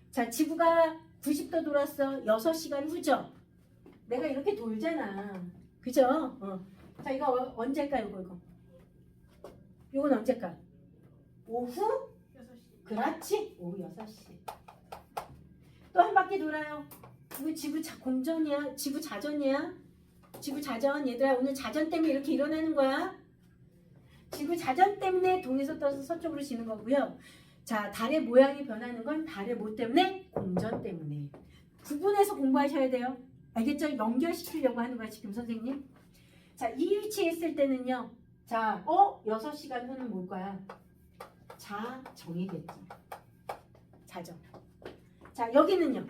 자, 지구가 90도 돌았어. 6시간 후죠. 내가 이렇게 돌잖아. 그죠? 자, 이거 언제일까? 이거. 이건 언제일까? 오후? 6시. 그렇지. 오후 6시. 또 한 바퀴 돌아요. 이거 지구 공전이야. 지구 자전이야. 지구 자전. 얘들아, 오늘 자전 때문에 이렇게 일어나는 거야. 지구 자전 때문에 동에서 떠서 서쪽으로 지는 거고요. 자, 달의 모양이 변하는 건 달의 뭐 때문에? 공전 때문에. 구분해서 공부하셔야 돼요. 알겠죠? 연결시키려고 하는 거야, 지금 선생님. 자, 이 위치에 있을 때는요. 자, 6시간 후는 뭘 거야? 자정이겠죠. 자정. 자, 여기는요.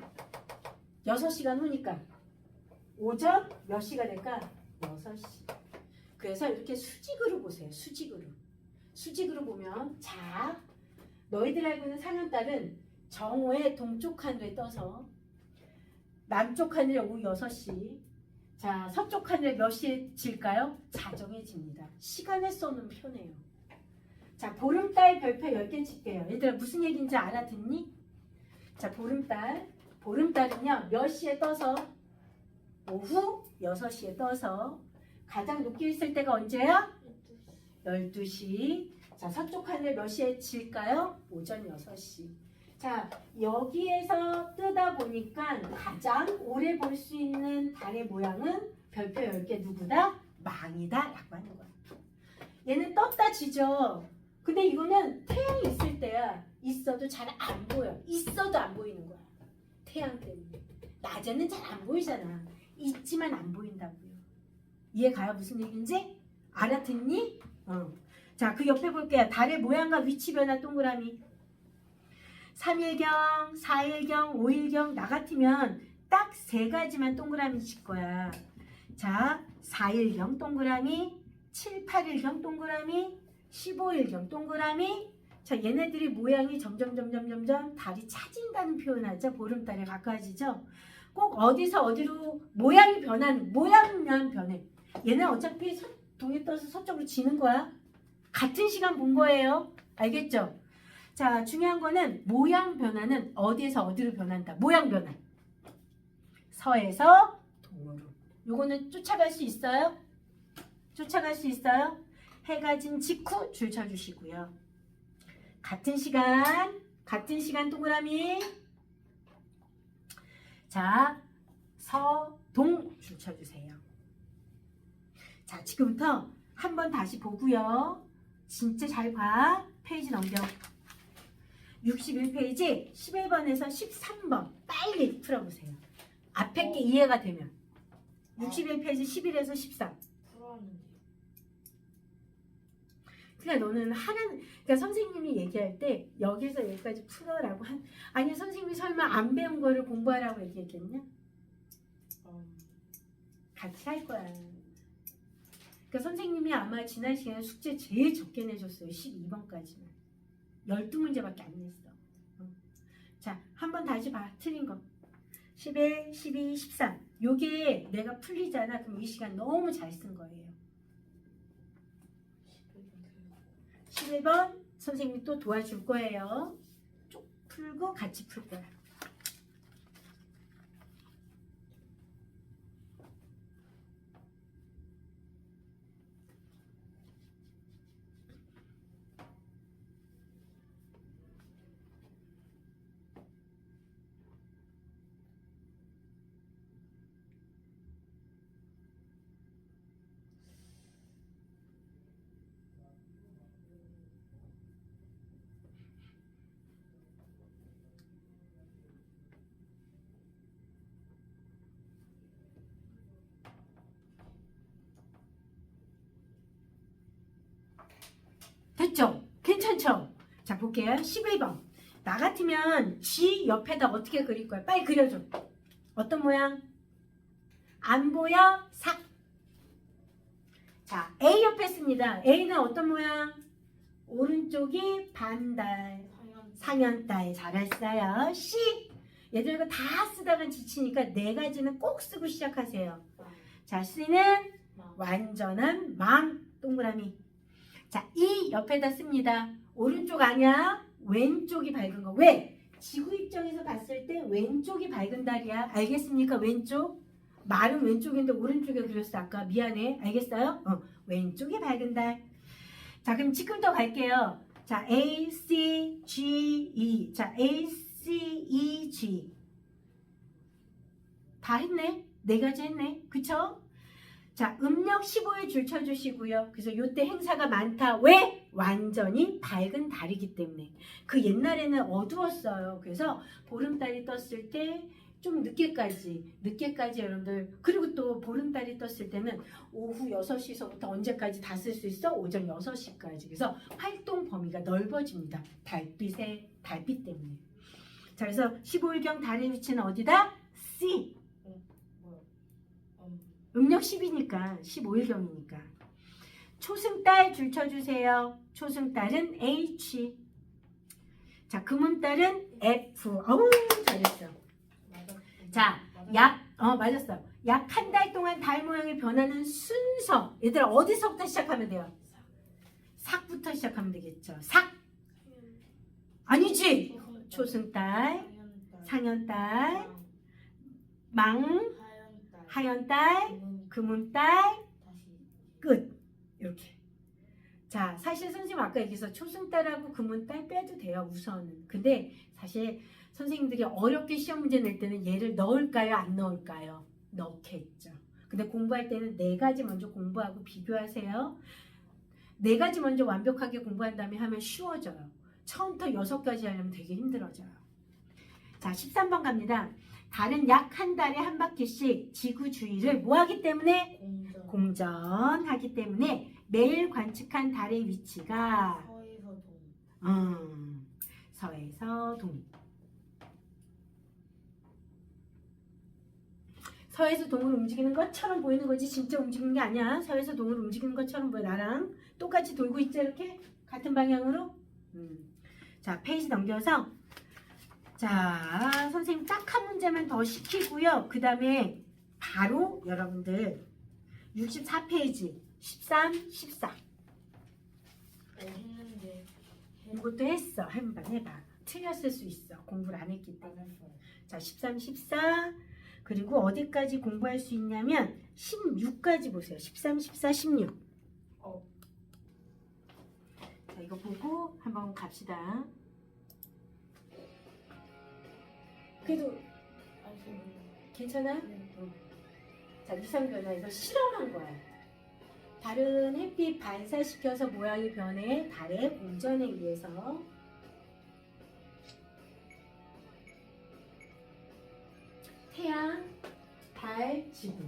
6시간 후니까 오전 몇 시가 될까? 6시. 그래서 이렇게 수직으로 보세요. 수직으로 보면 자, 너희들 알고 있는 상현달은 정오의 동쪽 하늘에 떠서 남쪽 하늘에 오후 6시. 자, 서쪽 하늘에 몇 시에 질까요? 자정에 집니다. 시간에 써는 편해요. 자, 보름달 별표 10개 칠게요. 얘들아 무슨 얘기인지 알아듣니? 자, 보름달은요 몇 시에 떠서? 오후 6시에 떠서 가장 높게 있을 때가 언제야? 12시. 자, 서쪽 하늘 몇 시에 질까요? 오전 6시. 자, 여기에서 뜨다 보니까 가장 오래 볼 수 있는 달의 모양은 별표 10개 누구다? 망이다 라고 하는 거야. 얘는 떴다 지죠. 근데 이거는 태양이 있을 때야. 있어도 잘 안 보여. 있어도 안 보이는 거야. 태양 때문에. 낮에는 잘 안 보이잖아. 있지만 안 보인다고요. 이해가요? 무슨 얘기인지? 알아듣니? 자, 그 옆에 볼게요. 달의 모양과 위치 변화 동그라미. 3일경, 4일경, 5일경 나 같으면 딱 3가지만 동그라미 칠 거야. 자, 4일경 동그라미, 7, 8일경 동그라미, 15일경 동그라미. 자, 얘네들이 모양이 점점 달이 차진다는 표현하죠. 보름달에 가까워지죠. 꼭 어디서 어디로 모양이 변하는, 모양만 변해. 얘는 어차피 동에 떠서 서쪽으로 지는 거야. 같은 시간 본 거예요. 알겠죠? 자, 중요한 거는 모양 변화는 어디에서 어디로 변한다. 모양 변화. 서에서 동으로. 요거는 쫓아갈 수 있어요? 쫓아갈 수 있어요? 해가 진 직후 줄 쳐주시고요. 같은 시간 동그라미. 자, 서, 동 줄 쳐주세요. 자, 지금부터 한번 다시 보고요. 진짜 잘 봐. 페이지 넘겨. 61페이지 11번에서 13번 빨리 풀어보세요. 앞에 게 이해가 되면. 61페이지 11에서 13. 풀었는데. 그러니까 너는 그러니까 선생님이 얘기할 때 여기서 여기까지 풀어라고 아니 선생님이 설마 안 배운 거를 공부하라고 얘기했겠냐? 같이 할 거야. 그러니까 선생님이 아마 지난 시간에 숙제 제일 적게 내줬어요. 12번까지는. 12문제밖에 안 냈어. 자, 한번 다시 봐. 틀린 거. 11, 12, 13. 요게 내가 풀리잖아. 그럼 이 시간 너무 잘 쓴 거예요. 11번 선생님이 또 도와줄 거예요. 쭉 풀고 같이 풀 거야. 됐죠? 괜찮죠? 자, 볼게요. 11번. 나 같으면 G 옆에다 어떻게 그릴 거야? 빨리 그려줘. 어떤 모양? 안 보여? 삭. 자, A 옆에 씁니다. A는 어떤 모양? 오른쪽이 반달. 상현달. 잘했어요. C. 얘들 이거 다 쓰다가 지치니까 4가지는 꼭 쓰고 시작하세요. 자, C는 완전한 망. 동그라미. 자, E 옆에다 씁니다. 오른쪽 아니야. 왼쪽이 밝은 거. 왜? 지구 입장에서 봤을 때 왼쪽이 밝은 달이야. 알겠습니까? 왼쪽. 말은 왼쪽인데 오른쪽에 그렸어. 아까 미안해. 알겠어요? 왼쪽이 밝은 달. 자, 그럼 지금부터 갈게요. 자, A, C, G, E. 자, A, C, E, G. 다 했네. 4가지 했네. 그쵸? 자, 음력 15일 줄 쳐주시고요. 그래서 요때 행사가 많다. 왜? 완전히 밝은 달이기 때문에. 그 옛날에는 어두웠어요. 그래서 보름달이 떴을 때 좀 늦게까지 여러분들. 그리고 또 보름달이 떴을 때는 오후 6시서부터 언제까지 다 쓸 수 있어? 오전 6시까지. 그래서 활동 범위가 넓어집니다. 달빛 때문에. 자, 그래서 15일경 달의 위치는 어디다? C. 음력 10이니까 15일경이니까. 초승달 줄 쳐주세요. 초승달은 H. 자, 금운달은 F. 어우, 잘했어. 자, 맞았어. 약 한 달 동안 달 모양이 변하는 순서. 얘들아, 어디서부터 시작하면 돼요? 삭부터 시작하면 되겠죠. 삭 아니지. 초승달, 상현달, 망, 하현달, 금음달, 끝. 이렇게. 자, 사실 선생님 아까 얘기해서 초승달하고 금음달 빼도 돼요. 우선은. 근데 사실 선생님들이 어렵게 시험 문제 낼 때는 얘를 넣을까요? 안 넣을까요? 넣겠죠. 근데 공부할 때는 4가지 먼저 공부하고 비교하세요. 4가지 먼저 완벽하게 공부한 다음에 하면 쉬워져요. 처음부터 6가지 하려면 되게 힘들어져요. 자, 13번 갑니다. 달은 약 한 달에 한 바퀴씩 지구 주위를 뭐 하기 때문에? 공전하기 때문에 매일 관측한 달의 위치가 서에서 동. 서에서 동을 움직이는 것처럼 보이는 거지 진짜 움직이는 게 아니야. 서에서 동을 움직이는 것처럼 보여. 나랑 똑같이 돌고 있지 이렇게? 같은 방향으로? 자, 페이지 넘겨서 자, 선생님 딱 한 문제만 더 시키고요. 그 다음에 바로 여러분들 64페이지 13, 14 했는데 이것도 했어. 한번 해봐. 틀렸을 수 있어. 공부를 안 했기 때문에. 자, 13, 14 그리고 어디까지 공부할 수 있냐면 16까지 보세요. 13, 14, 16 자, 이거 보고 한번 갑시다. 그래도 괜찮아? 자, 위상변화 이거 실험한 거야. 달은 햇빛 반사시켜서 모양이 변해 달의 공전에 의해서 태양, 달, 지구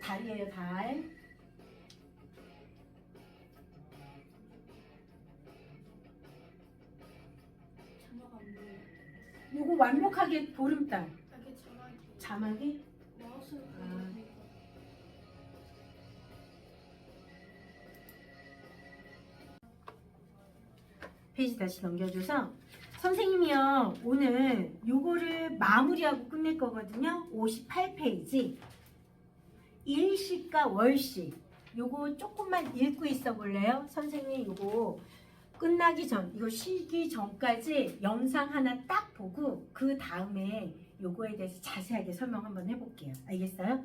달이에요, 달. 자막 안 보여. 요거 완벽하게 보름달. 이게 자막이 자막이? 마우스로 아. 보니까 페이지 다시 넘겨줘서 선생님이요 오늘 요거를 마무리하고 끝낼 거거든요. 58페이지 일시과 월시 요거 조금만 읽고 있어 볼래요? 선생님 요거 끝나기 전 이거 쉬기 전까지 영상 하나 딱 보고 그 다음에 요거에 대해서 자세하게 설명 한번 해볼게요. 알겠어요?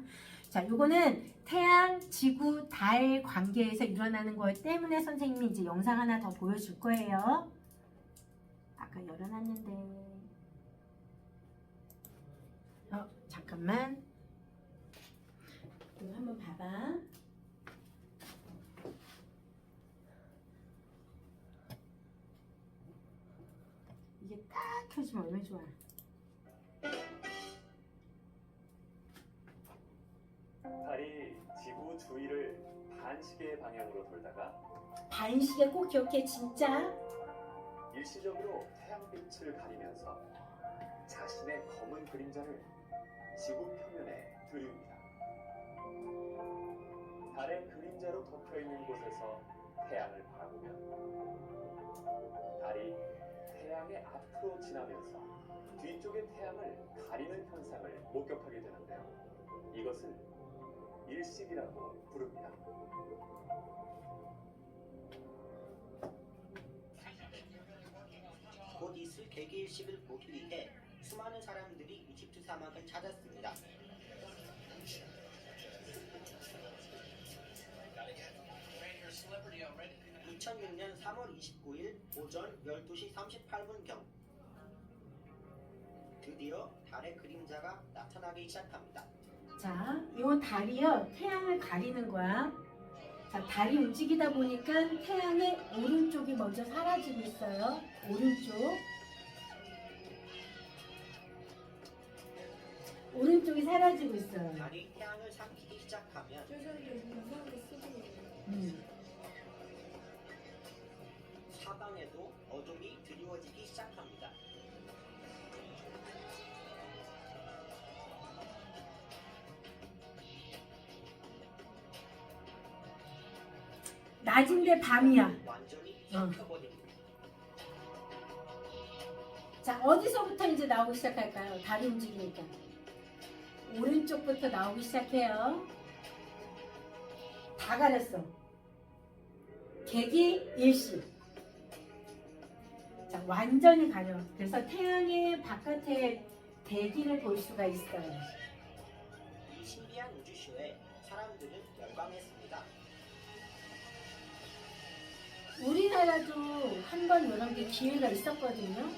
자, 요거는 태양, 지구, 달 관계에서 일어나는 것 때문에 선생님이 이제 영상 하나 더 보여줄 거예요. 아까 열어놨는데. 잠깐만. 이거 한번 봐봐. 이게 딱 켜지면 얼마나 좋아. 달이 지구 주위를 반시계 방향으로 돌다가 반시계 꼭 기억해 진짜. 일시적으로 태양빛을 가리면서 자신의 검은 그림자를 지구 표면에 드리웁니다. 달의 그림자로 덮여 있는 곳에서 태양을 바라보면 달이 태양의 앞으로 지나면서 뒤쪽의 태양을 가리는 현상을 목격하게 되는데요. 이것을 일식이라고 부릅니다. 곧 있을 개기일식을 보기 위해 수많은 사람들이 이집트 사막을 찾았습니다. 2006년 3월 29일 오전 12시 38분경 드디어 달의 그림자가 나타나기 시작합니다. 자, 이 달이요 태양을 가리는 거야. 자, 달이 움직이다 보니까 태양의 오른쪽이 먼저 사라지고 있어요. 오른쪽이 사라지고 있어요. 달이 태양을 삼키기 시작하면 표정이 이상하게 쓰고 있는 사방에도 어둠이 드리워지기 시작합니다. 낮인데 밤이야. 완전히 펴버립니다. 자, 어디서부터 이제 나오기 시작할까요? 다리 움직이니까. 오른쪽부터 나오기 시작해요. 다 가렸어. 개기 일시. 자, 완전히 가려. 그래서 태양의 바깥에 대기를 볼 수가 있어요. 이 신비한 우주쇼에 사람들은 열광했습니다. 우리나라도 한 번 이런 게 기회가 있었거든요.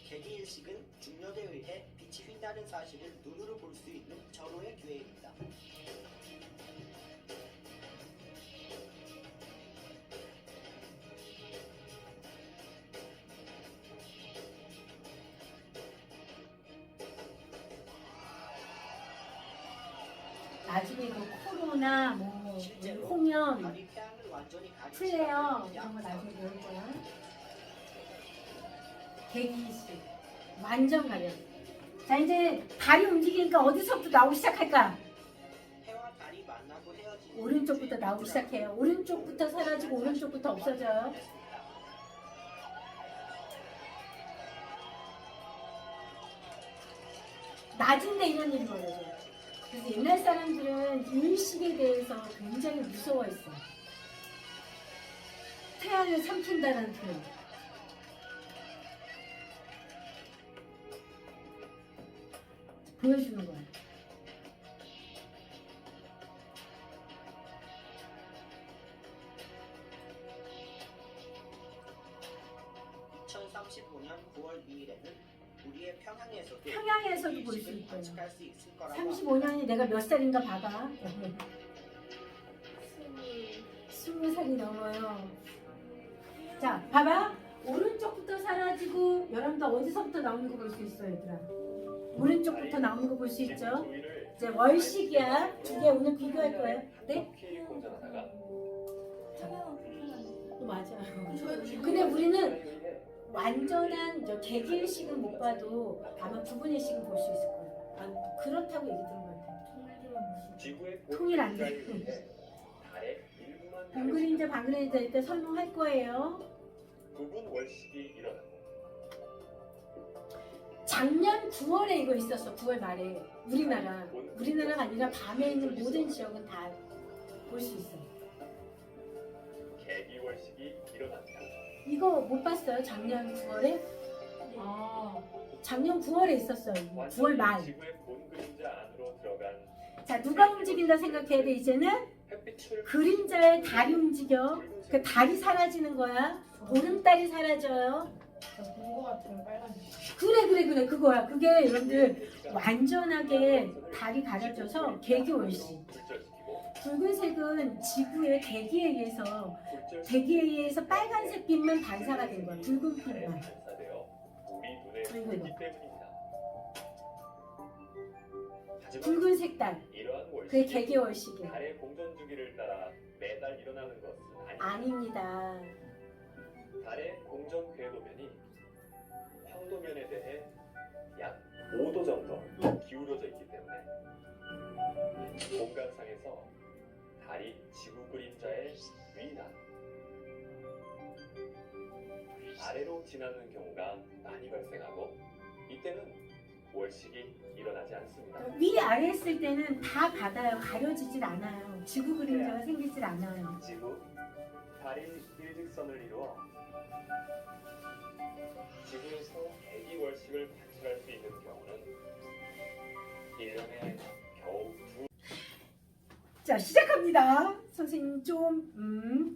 개기일식은 중력에 의해 빛이 휜다는 사실을 눈으로 볼 수 있는 절호의 기회입니다. 나중에 그 코로나, 뭐 실제로 홍연, 달이 태양을 완전히 가리기 플레어 시작하는 이런 거 약 나중에 배울 거야. 개기식 완전 가려. 자, 이제 다리 움직이니까 어디서부터 나오기 시작할까? 해와 달이 만나고 헤어지는 오른쪽부터 나오기 시작해요. 오른쪽부터 사라지고 오른쪽부터 없어져요. 낮은데 이런 일이 벌어져요. 그래서 옛날 사람들은 일식에 대해서 굉장히 무서워했어. 태양을 삼킨다는 표현. 보여주는 거야. (2035년 9월 2일에는) 우리의 평양에서도 평양에서도 볼 수 일식을 있고요. 관측할 수 있을 거라고 35년이 내가 몇 살인가 봐봐. 20살이 넘어요. 자, 봐봐. 오른쪽부터 사라지고 여러분들 어디서부터 나오는 거 볼 수 있어요, 얘들아? 오른쪽부터 나오는 거 볼 수 있죠? 이제 월식이야. 두 개 오늘 비교할 거예요. 네? 공전하다가 태양은 불편한데. 맞아요. 근데 우리는 완전한 저 개기일식은 못 봐도 아마 부분일식은 볼 수 있을 거예요. 아, 그렇다고 얘기 들은 것 같아요. 통일지만 무슨. 지구의 통일 안 돼. 달의 일부만 빙그린자 방그린자 이때 설명할 거예요. 부분 월식이 일어나고 작년 9월에 이거 있었어. 9월 말에 우리나라가 아니라 밤에 있는 모든 지역은 다 볼 수 있어. 개기월식이 일어납니다. 이거 못 봤어요? 작년 9월에? 아, 작년 9월에 있었어요. 9월 말. 지구의 본 그림자 안으로 들어간 자, 누가 움직인다 생각해야 돼. 이제는 햇빛을 그림자에 달이 움직여. 그 달이 사라지는 거야. 보름달이 사라져요. 본거 같아요, 빨간색. 그래 그거야. 그게 여러분들 완전하게 달이 가려져서 개기월식. 굴절시키고 붉은색은 지구의 대기에 의해서 빨간색 빛만 반사가 된 거야. 붉은 빛만. 반사되어 우리 눈에 이거. 보이기 때문입니다. 하지만 붉은색 달. 이러한 그게 월식이 개기월식이야. 달의 공전 주기를 따라 매달 일어나는 것은 아닙니다. 달의 공전 궤도면이 평도면에 대해 약 5도 정도 기울어져 있기 때문에 공간상에서 달이 지구 그림자의 위나 아래로 지나는 경우가 많이 발생하고 이때는 월식이 일어나지 않습니다. 위아래 했을 때는 다 받아요. 가려지질 않아요. 지구 그림자가 생기질 않아요. 지구, 달이 일직선을 이루어 지구에서 개기월식을 관측할 수 있는 경우는 1년에 겨우 자, 시작합니다. 선생님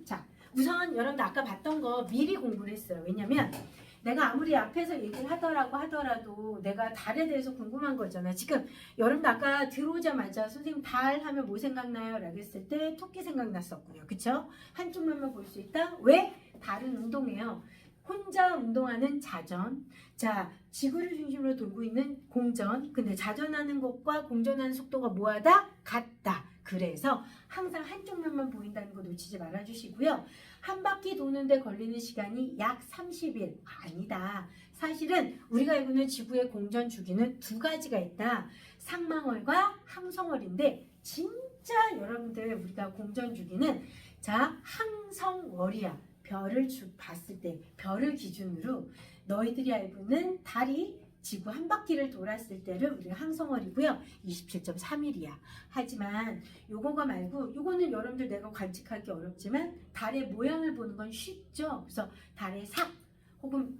자, 우선 여러분들 아까 봤던 거 미리 공부를 했어요. 왜냐면 내가 아무리 앞에서 얘기를 하더라도 내가 달에 대해서 궁금한 거잖아. 지금 여러분들 아까 들어오자마자 선생님 달 하면 뭐 생각나요? 라고 했을 때 토끼 생각났었고요. 그쵸? 한쪽면만 볼 수 있다? 왜? 달은 운동해요. 혼자 운동하는 자전. 자, 지구를 중심으로 돌고 있는 공전. 근데 자전하는 것과 공전하는 속도가 뭐하다? 같다. 그래서 항상 한쪽 면만 보인다는 거 놓치지 말아주시고요. 한 바퀴 도는데 걸리는 시간이 약 30일. 아니다. 사실은 우리가 알고 있는 지구의 공전 주기는 두 가지가 있다. 상망월과 항성월인데 진짜 여러분들 우리가 공전 주기는 자 항성월이야. 별을 봤을 때 별을 기준으로 너희들이 알고 있는 달이 지구 한 바퀴를 돌았을 때를 우리가 항성월이고요. 27.3일이야. 하지만 요거가 말고 요거는 여러분들 내가 관측하기 어렵지만 달의 모양을 보는 건 쉽죠. 그래서 달의 삭 혹은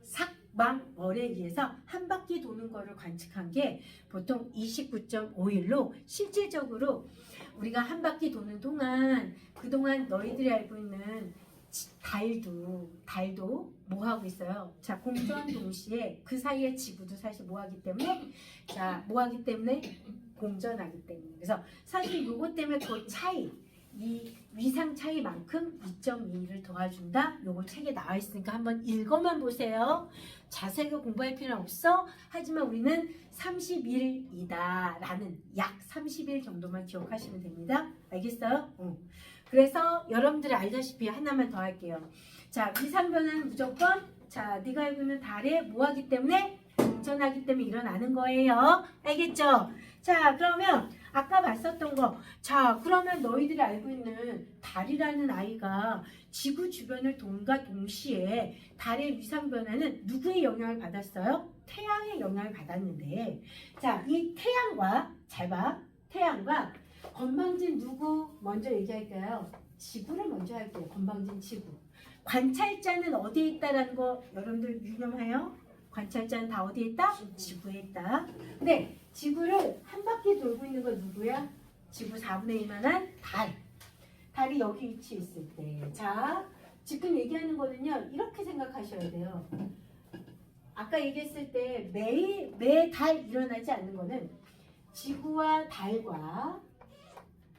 삭망월에 의해서 한 바퀴 도는 거를 관측한 게 보통 29.5일로 실질적으로 우리가 한 바퀴 도는 동안 그동안 너희들이 알고 있는 달도 뭐 하고 있어요? 자, 공전 동시에 그 사이에 지구도 사실 뭐 하기 때문에 공전하기 때문에. 그래서 사실 요거 때문에 그 차이, 이 위상 차이만큼 2.2를 도와준다. 요거 책에 나와 있으니까 한번 읽어만 보세요. 자세하게 공부할 필요는 없어. 하지만 우리는 30일이다 라는 약 30일 정도만 기억하시면 됩니다. 알겠어요? 그래서 여러분들이 알다시피 하나만 더 할게요. 자, 위상 변화는 무조건 자, 네가 알고 있는 달에 뭐 하기 때문에 공전하기 때문에 일어나는 거예요. 알겠죠? 자, 그러면 아까 봤었던 거. 자, 그러면 너희들이 알고 있는 달이라는 아이가 지구 주변을 돈과 동시에 달의 위상 변화는 누구의 영향을 받았어요? 태양의 영향을 받았는데 자, 이 태양과 잘 봐. 태양과 건방진 누구 먼저 얘기할까요? 지구를 먼저 할게요. 건방진 지구. 관찰자는 어디에 있다라는 거 여러분들 유념해요? 관찰자는 다 어디에 있다? 지구에 있다. 근데 지구를 한 바퀴 돌고 있는 건 누구야? 지구 4분의 1만한 달. 달이 여기 위치해 있을 때. 자, 지금 얘기하는 거는요. 이렇게 생각하셔야 돼요. 아까 얘기했을 때 매달 일어나지 않는 거는 지구와 달과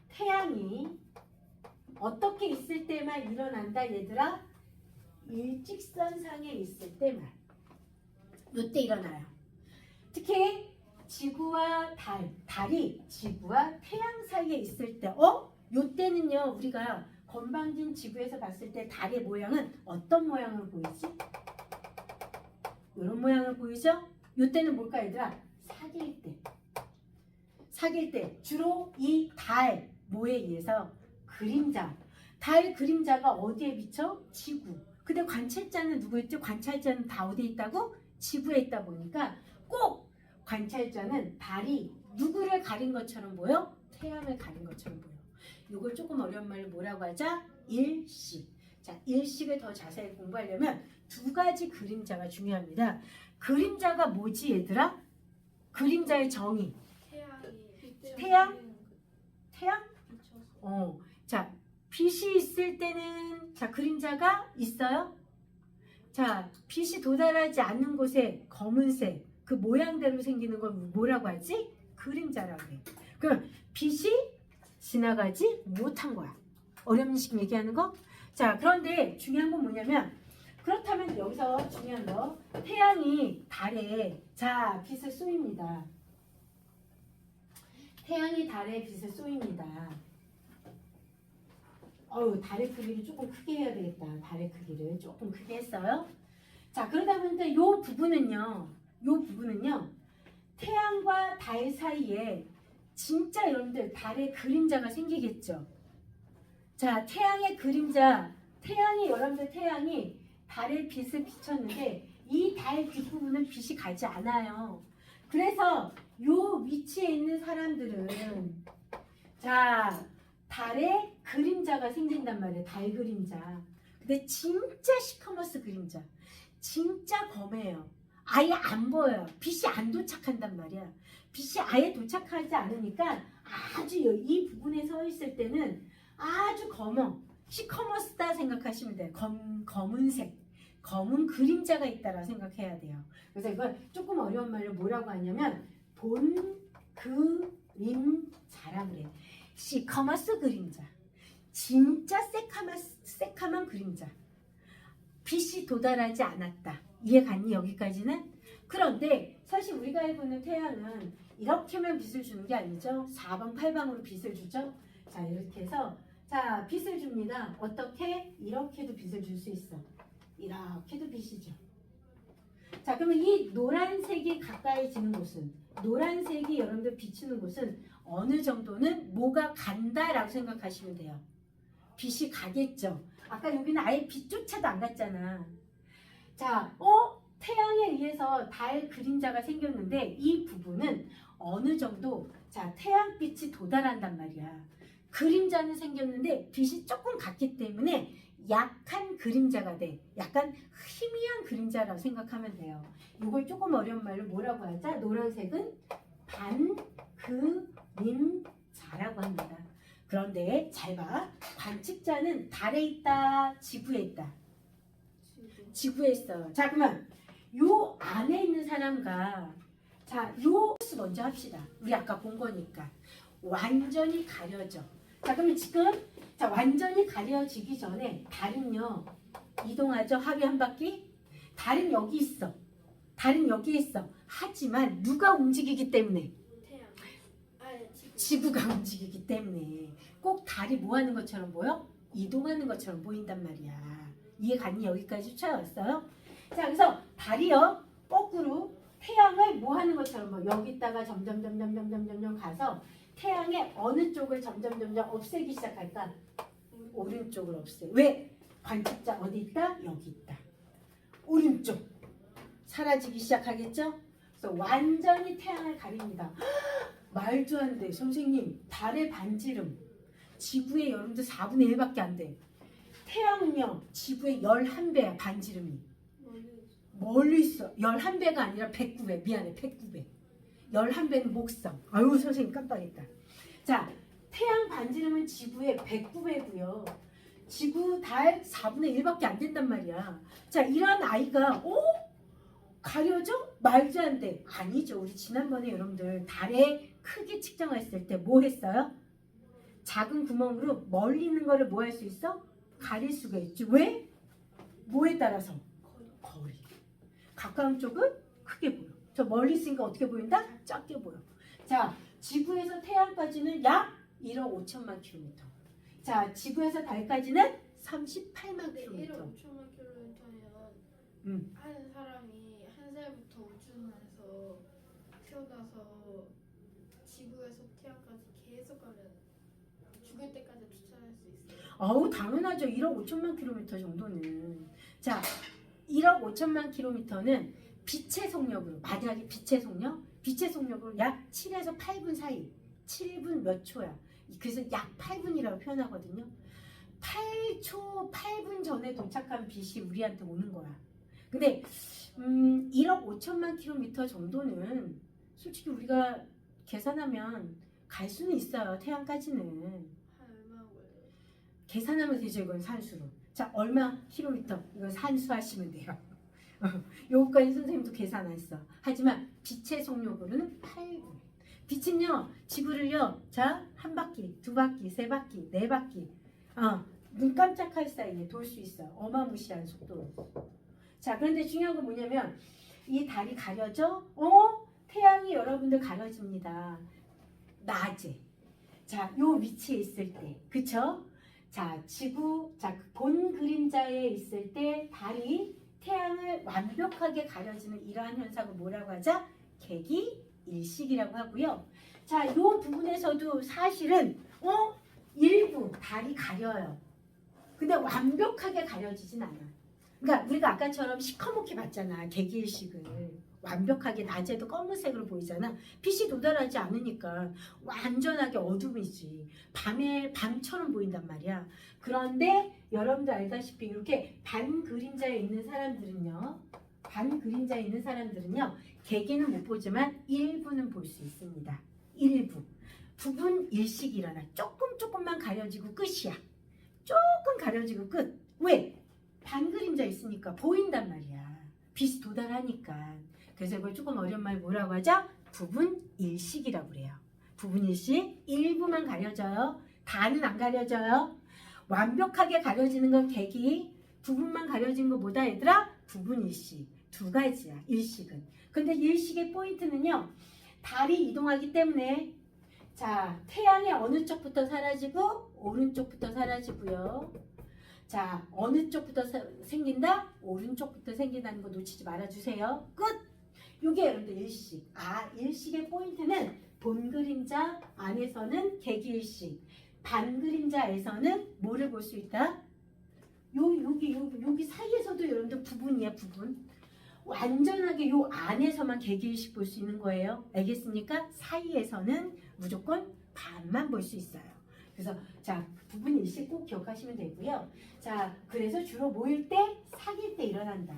태양이 어떻게 있을 때만 일어난다 얘들아? 일직선상에 있을 때만. 이때 일어나요. 특히 지구와 달이 지구와 태양 사이에 있을 때 요때는요 우리가 건방진 지구에서 봤을 때 달의 모양은 어떤 모양으로 보이지? 이런 모양을 보이죠? 요때는 뭘까 얘들아? 사귈 때 주로 이 달 뭐에 의해서 달 그림자가 어디에 비쳐? 지구. 근데 관찰자는 누구였죠? 관찰자는 다 어디에 있다고? 지구에 있다 보니까 꼭 관찰자는 달이 누구를 가린 것처럼 보여? 태양을 가린 것처럼 보여. 이걸 조금 어려운 말로 뭐라고 하자? 일식. 자, 일식을 더 자세히 공부하려면 두 가지 그림자가 중요합니다. 그림자가 뭐지 얘들아? 그림자의 정의. 태양? 자, 빛이 있을 때는 자 그림자가 있어요. 자, 빛이 도달하지 않는 곳에 검은색 그 모양대로 생기는 건 뭐라고 하지? 그림자라고 해. 그럼 빛이 지나가지 못한 거야. 어렵니식 얘기하는 거? 자, 그런데 중요한 건 뭐냐면 그렇다면 여기서 중요한 거 태양이 달에 자 빛을 쏘입니다. 태양이 달에 빛을 쏘입니다. 달의 크기를 조금 크게 해야 되겠다. 달의 크기를 조금 크게 했어요. 자, 그러다 보니까 요 부분은요. 태양과 달 사이에 진짜 여러분들 달의 그림자가 생기겠죠. 자, 태양의 그림자. 태양이 달의 빛을 비쳤는데 이 달 뒷부분은 빛이 가지 않아요. 그래서 요 위치에 있는 사람들은 자, 달의 그림자가 생긴단 말이에요. 달 그림자. 근데 진짜 시커머스 그림자. 진짜 검해요. 아예 안 보여요. 빛이 안 도착한단 말이야. 빛이 아예 도착하지 않으니까 아주 이 부분에 서 있을 때는 아주 시커머스다 생각하시면 돼요. 검은색. 검은 그림자가 있다라고 생각해야 돼요. 그래서 이걸 조금 어려운 말로 뭐라고 하냐면 본 그림자라고 그래. 시커머스 그림자. 진짜 새카만 그림자. 빛이 도달하지 않았다. 이해 갔니? 여기까지는? 그런데 사실 우리가 해보는 태양은 이렇게만 빛을 주는 게 아니죠. 4방, 8방으로 빛을 주죠. 자, 이렇게 해서 자, 빛을 줍니다. 어떻게? 이렇게도 빛을 줄 수 있어. 이렇게도 빛이죠. 자, 그러면 이 노란색이 가까이 지는 곳은, 노란색이 여러분들 비추는 곳은 어느 정도는 뭐가 간다라고 생각하시면 돼요. 빛이 가겠죠. 아까 여기는 아예 빛조차도 안 갔잖아. 자, 태양에 의해서 달 그림자가 생겼는데 이 부분은 어느 정도 자, 태양빛이 도달한단 말이야. 그림자는 생겼는데 빛이 조금 갔기 때문에 약한 그림자가 돼. 약간 희미한 그림자라고 생각하면 돼요. 이걸 조금 어려운 말로 뭐라고 하자? 노란색은 반그림자라고 합니다. 그런데 잘 봐. 관측자는 달에 있다, 지구에 있다. 지구에 있어요. 자, 그러면 요 안에 있는 사람과 자, 요 먼저 합시다. 우리 아까 본 거니까. 완전히 가려져. 자, 그러면 지금 자, 완전히 가려지기 전에 달은요. 이동하죠. 하루에 한 바퀴. 달은 여기 있어. 달은 여기 있어. 하지만 누가 움직이기 때문에 태양. 지구. 지구가 움직이기 때문에 꼭 달이 뭐 하는 것처럼 보여? 이동하는 것처럼 보인단 말이야. 이해 갔니? 여기까지 찾아왔어요? 자, 그래서 달이요. 거꾸로 태양을 뭐 하는 것처럼 뭐 여기다가 점점 가서 태양의 어느 쪽을 점점 없애기 시작할까? 오른쪽을 없애. 왜? 관측자 어디 있다? 여기 있다. 오른쪽. 사라지기 시작하겠죠? 그래서 완전히 태양을 가립니다. 말도 안 돼. 선생님, 달의 반지름. 지구의 여러분들 4분의 1밖에 안 돼. 태양은요, 지구의 11배야, 반지름이. 멀리 있어. 11배가 아니라 109배. 미안해, 109배. 11배는 목성. 아유, 선생님 깜빡했다. 자, 태양 반지름은 지구의 109배고요. 지구, 달 4분의 1밖에 안 된단 말이야. 자, 이런 아이가 가려져? 말도 안 돼. 아니죠. 우리 지난번에 여러분들 달의 크기 측정했을 때 뭐 했어요? 작은 구멍으로 멀리 있는 거를 뭐 할 수 있어? 가릴 수가 있지. 왜? 뭐에 따라서? 거리. 가까운 쪽은 크게 보여. 저 멀리 있으니까 어떻게 보인다? 작게 보여. 자, 지구에서 태양까지는 약 1억 5천만 킬로미터. 자, 지구에서 달까지는 38만 1억 킬로미터. 5천만 킬로미터면 음. 한 사람이 한 살부터 우주선에서 태어나서 지구에서 태양까지 계속 가면 죽을 때까지 추천할 수 있어요. 어우, 당연하죠. 1억 5천만 킬로미터 정도는. 자, 1억 5천만 킬로미터는 빛의 속력으로, 만약에 빛의 속력? 빛의 속력으로 약 7에서 8분 사이. 7분 몇 초야. 그래서 약 8분이라고 표현하거든요. 8초, 8분 전에 도착한 빛이 우리한테 오는 거야. 근데 1억 5천만 킬로미터 정도는 솔직히 우리가 계산하면 갈 수는 있어요. 태양까지는. 한 얼마 걸려요? 계산하면 되죠. 이건 산수로. 자, 얼마 킬로미터? 이건 산수하시면 돼요. 요거까지 선생님도 계산했어. 하지만 빛의 속력으로는 8분. 빛은요, 지구를요, 자, 한 바퀴, 두 바퀴, 세 바퀴, 네 바퀴, 눈 깜짝할 사이에 돌 수 있어요. 어마무시한 속도로. 자, 그런데 중요한 건 뭐냐면, 이 달이 가려져? 태양이 여러분들 가려집니다. 낮에. 자, 요 위치에 있을 때. 그쵸? 자, 지구, 자, 본 그림자에 있을 때 달이 태양을 완벽하게 가려지는 이러한 현상을 뭐라고 하자? 개기일식이라고 하고요. 자, 이 부분에서도 사실은 일부 달이 가려요. 근데 완벽하게 가려지진 않아. 그러니까 우리가 아까처럼 시커멓게 봤잖아. 개기일식을. 완벽하게 낮에도 검은색으로 보이잖아. 빛이 도달하지 않으니까 완전하게 어둠이지. 밤처럼 보인단 말이야. 그런데 여러분들 알다시피 이렇게 반 그림자에 있는 사람들은요. 개기는 못 보지만 일부는 볼 수 있습니다. 일부. 부분 일식이 일어나. 조금만 가려지고 끝이야. 조금 가려지고 끝. 왜? 반 그림자 있으니까 보인단 말이야. 빛이 도달하니까. 그래서 이걸 조금 어려운 말 뭐라고 하죠? 부분 일식이라고 그래요. 부분 일식. 일부만 가려져요. 다는 안 가려져요. 완벽하게 가려지는 건 개기. 부분만 가려진 거 뭐다 얘들아? 부분 일식. 두 가지야. 일식은. 근데 일식의 포인트는요. 달이 이동하기 때문에 자, 태양의 어느 쪽부터 사라지고 오른쪽부터 사라지고요. 자, 어느 쪽부터 생긴다? 오른쪽부터 생긴다는 거 놓치지 말아주세요. 끝! 요게 여러분들 일식. 일식의 포인트는 본 그림자 안에서는 개기일식. 반 그림자에서는 뭐를 볼 수 있다? 여기 사이에서도 여러분들 부분이야, 부분. 완전하게 요 안에서만 개기일식 볼 수 있는 거예요. 알겠습니까? 사이에서는 무조건 반만 볼 수 있어요. 그래서 자, 부분 일식 꼭 기억하시면 되고요. 자, 그래서 주로 모일 때, 사귈 때 일어난다.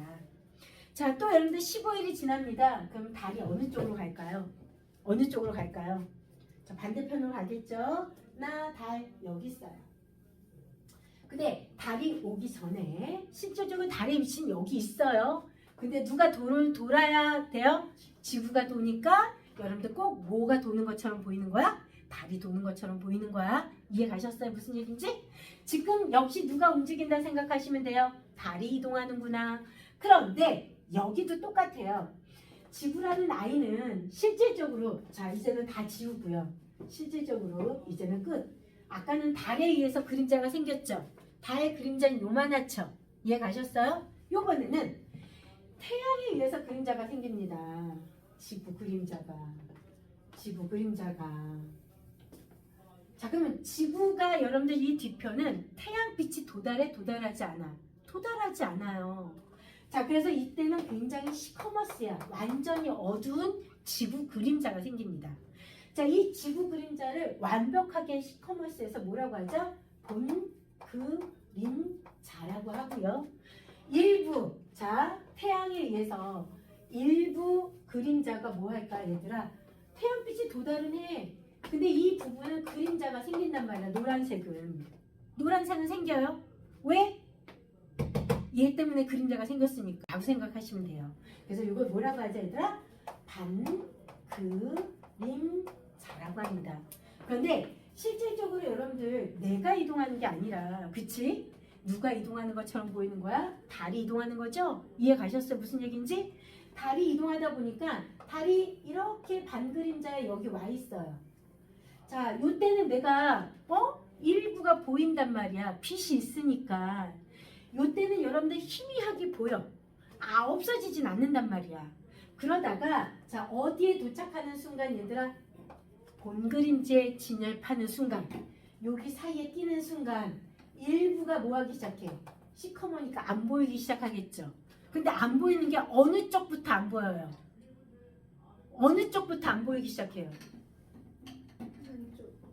자, 또 여러분들 15일이 지납니다. 그럼 달이 어느 쪽으로 갈까요? 어느 쪽으로 갈까요? 자, 반대편으로 가겠죠? 나, 달, 여기 있어요. 근데 달이 오기 전에 실질적으로 달의 위치는 여기 있어요. 근데 누가 돌아야 돼요? 지구가 도니까 여러분들 꼭 뭐가 도는 것처럼 보이는 거야? 달이 도는 것처럼 보이는 거야. 이해 가셨어요? 무슨 얘기인지? 지금 역시 누가 움직인다 생각하시면 돼요. 달이 이동하는구나. 그런데 여기도 똑같아요. 지구라는 아이는 실질적으로 자, 이제는 다 지우고요. 실질적으로 이제는 끝. 아까는 달에 의해서 그림자가 생겼죠. 달 그림자는 요만하죠. 이해 가셨어요? 요번에는 태양에 의해서 그림자가 생깁니다. 지구 그림자가. 자, 그러면 지구가 여러분들 이 뒤편은 태양빛이 도달하지 않아. 도달하지 않아요. 자, 그래서 이때는 굉장히 시커머스야. 완전히 어두운 지구 그림자가 생깁니다. 자, 이 지구 그림자를 완벽하게 시커머스에서 뭐라고 하죠? 본 그림자라고 하고요. 일부, 자, 태양에 의해서 일부 그림자가 뭐 할까, 얘들아? 태양빛이 도달은 해. 근데 이 부분은 그림자가 생긴단 말이야. 노란색은 생겨요. 왜? 얘 때문에 그림자가 생겼으니까 라고 생각하시면 돼요. 그래서 이걸 뭐라고 하죠, 얘들아? 반그림자라고 합니다. 그런데 실질적으로 여러분들 내가 이동하는 게 아니라, 그치? 누가 이동하는 것처럼 보이는 거야? 달이 이동하는 거죠? 이해 가셨어요? 무슨 얘기인지? 달이 이동하다 보니까 달이 이렇게 반그림자에 여기 와 있어요. 자, 요때는 내가 일부가 보인단 말이야. 빛이 있으니까. 요때는 여러분들 희미하게 보여. 없어지진 않는단 말이야. 그러다가 자, 어디에 도착하는 순간 얘들아? 본 그림자에 진열하는 순간, 여기 사이에 끼는 순간 일부가 뭐 하기 시작해? 시커머니까 안 보이기 시작하겠죠. 근데 안 보이는 게 어느 쪽부터 안 보여요? 어느 쪽부터 안 보이기 시작해요?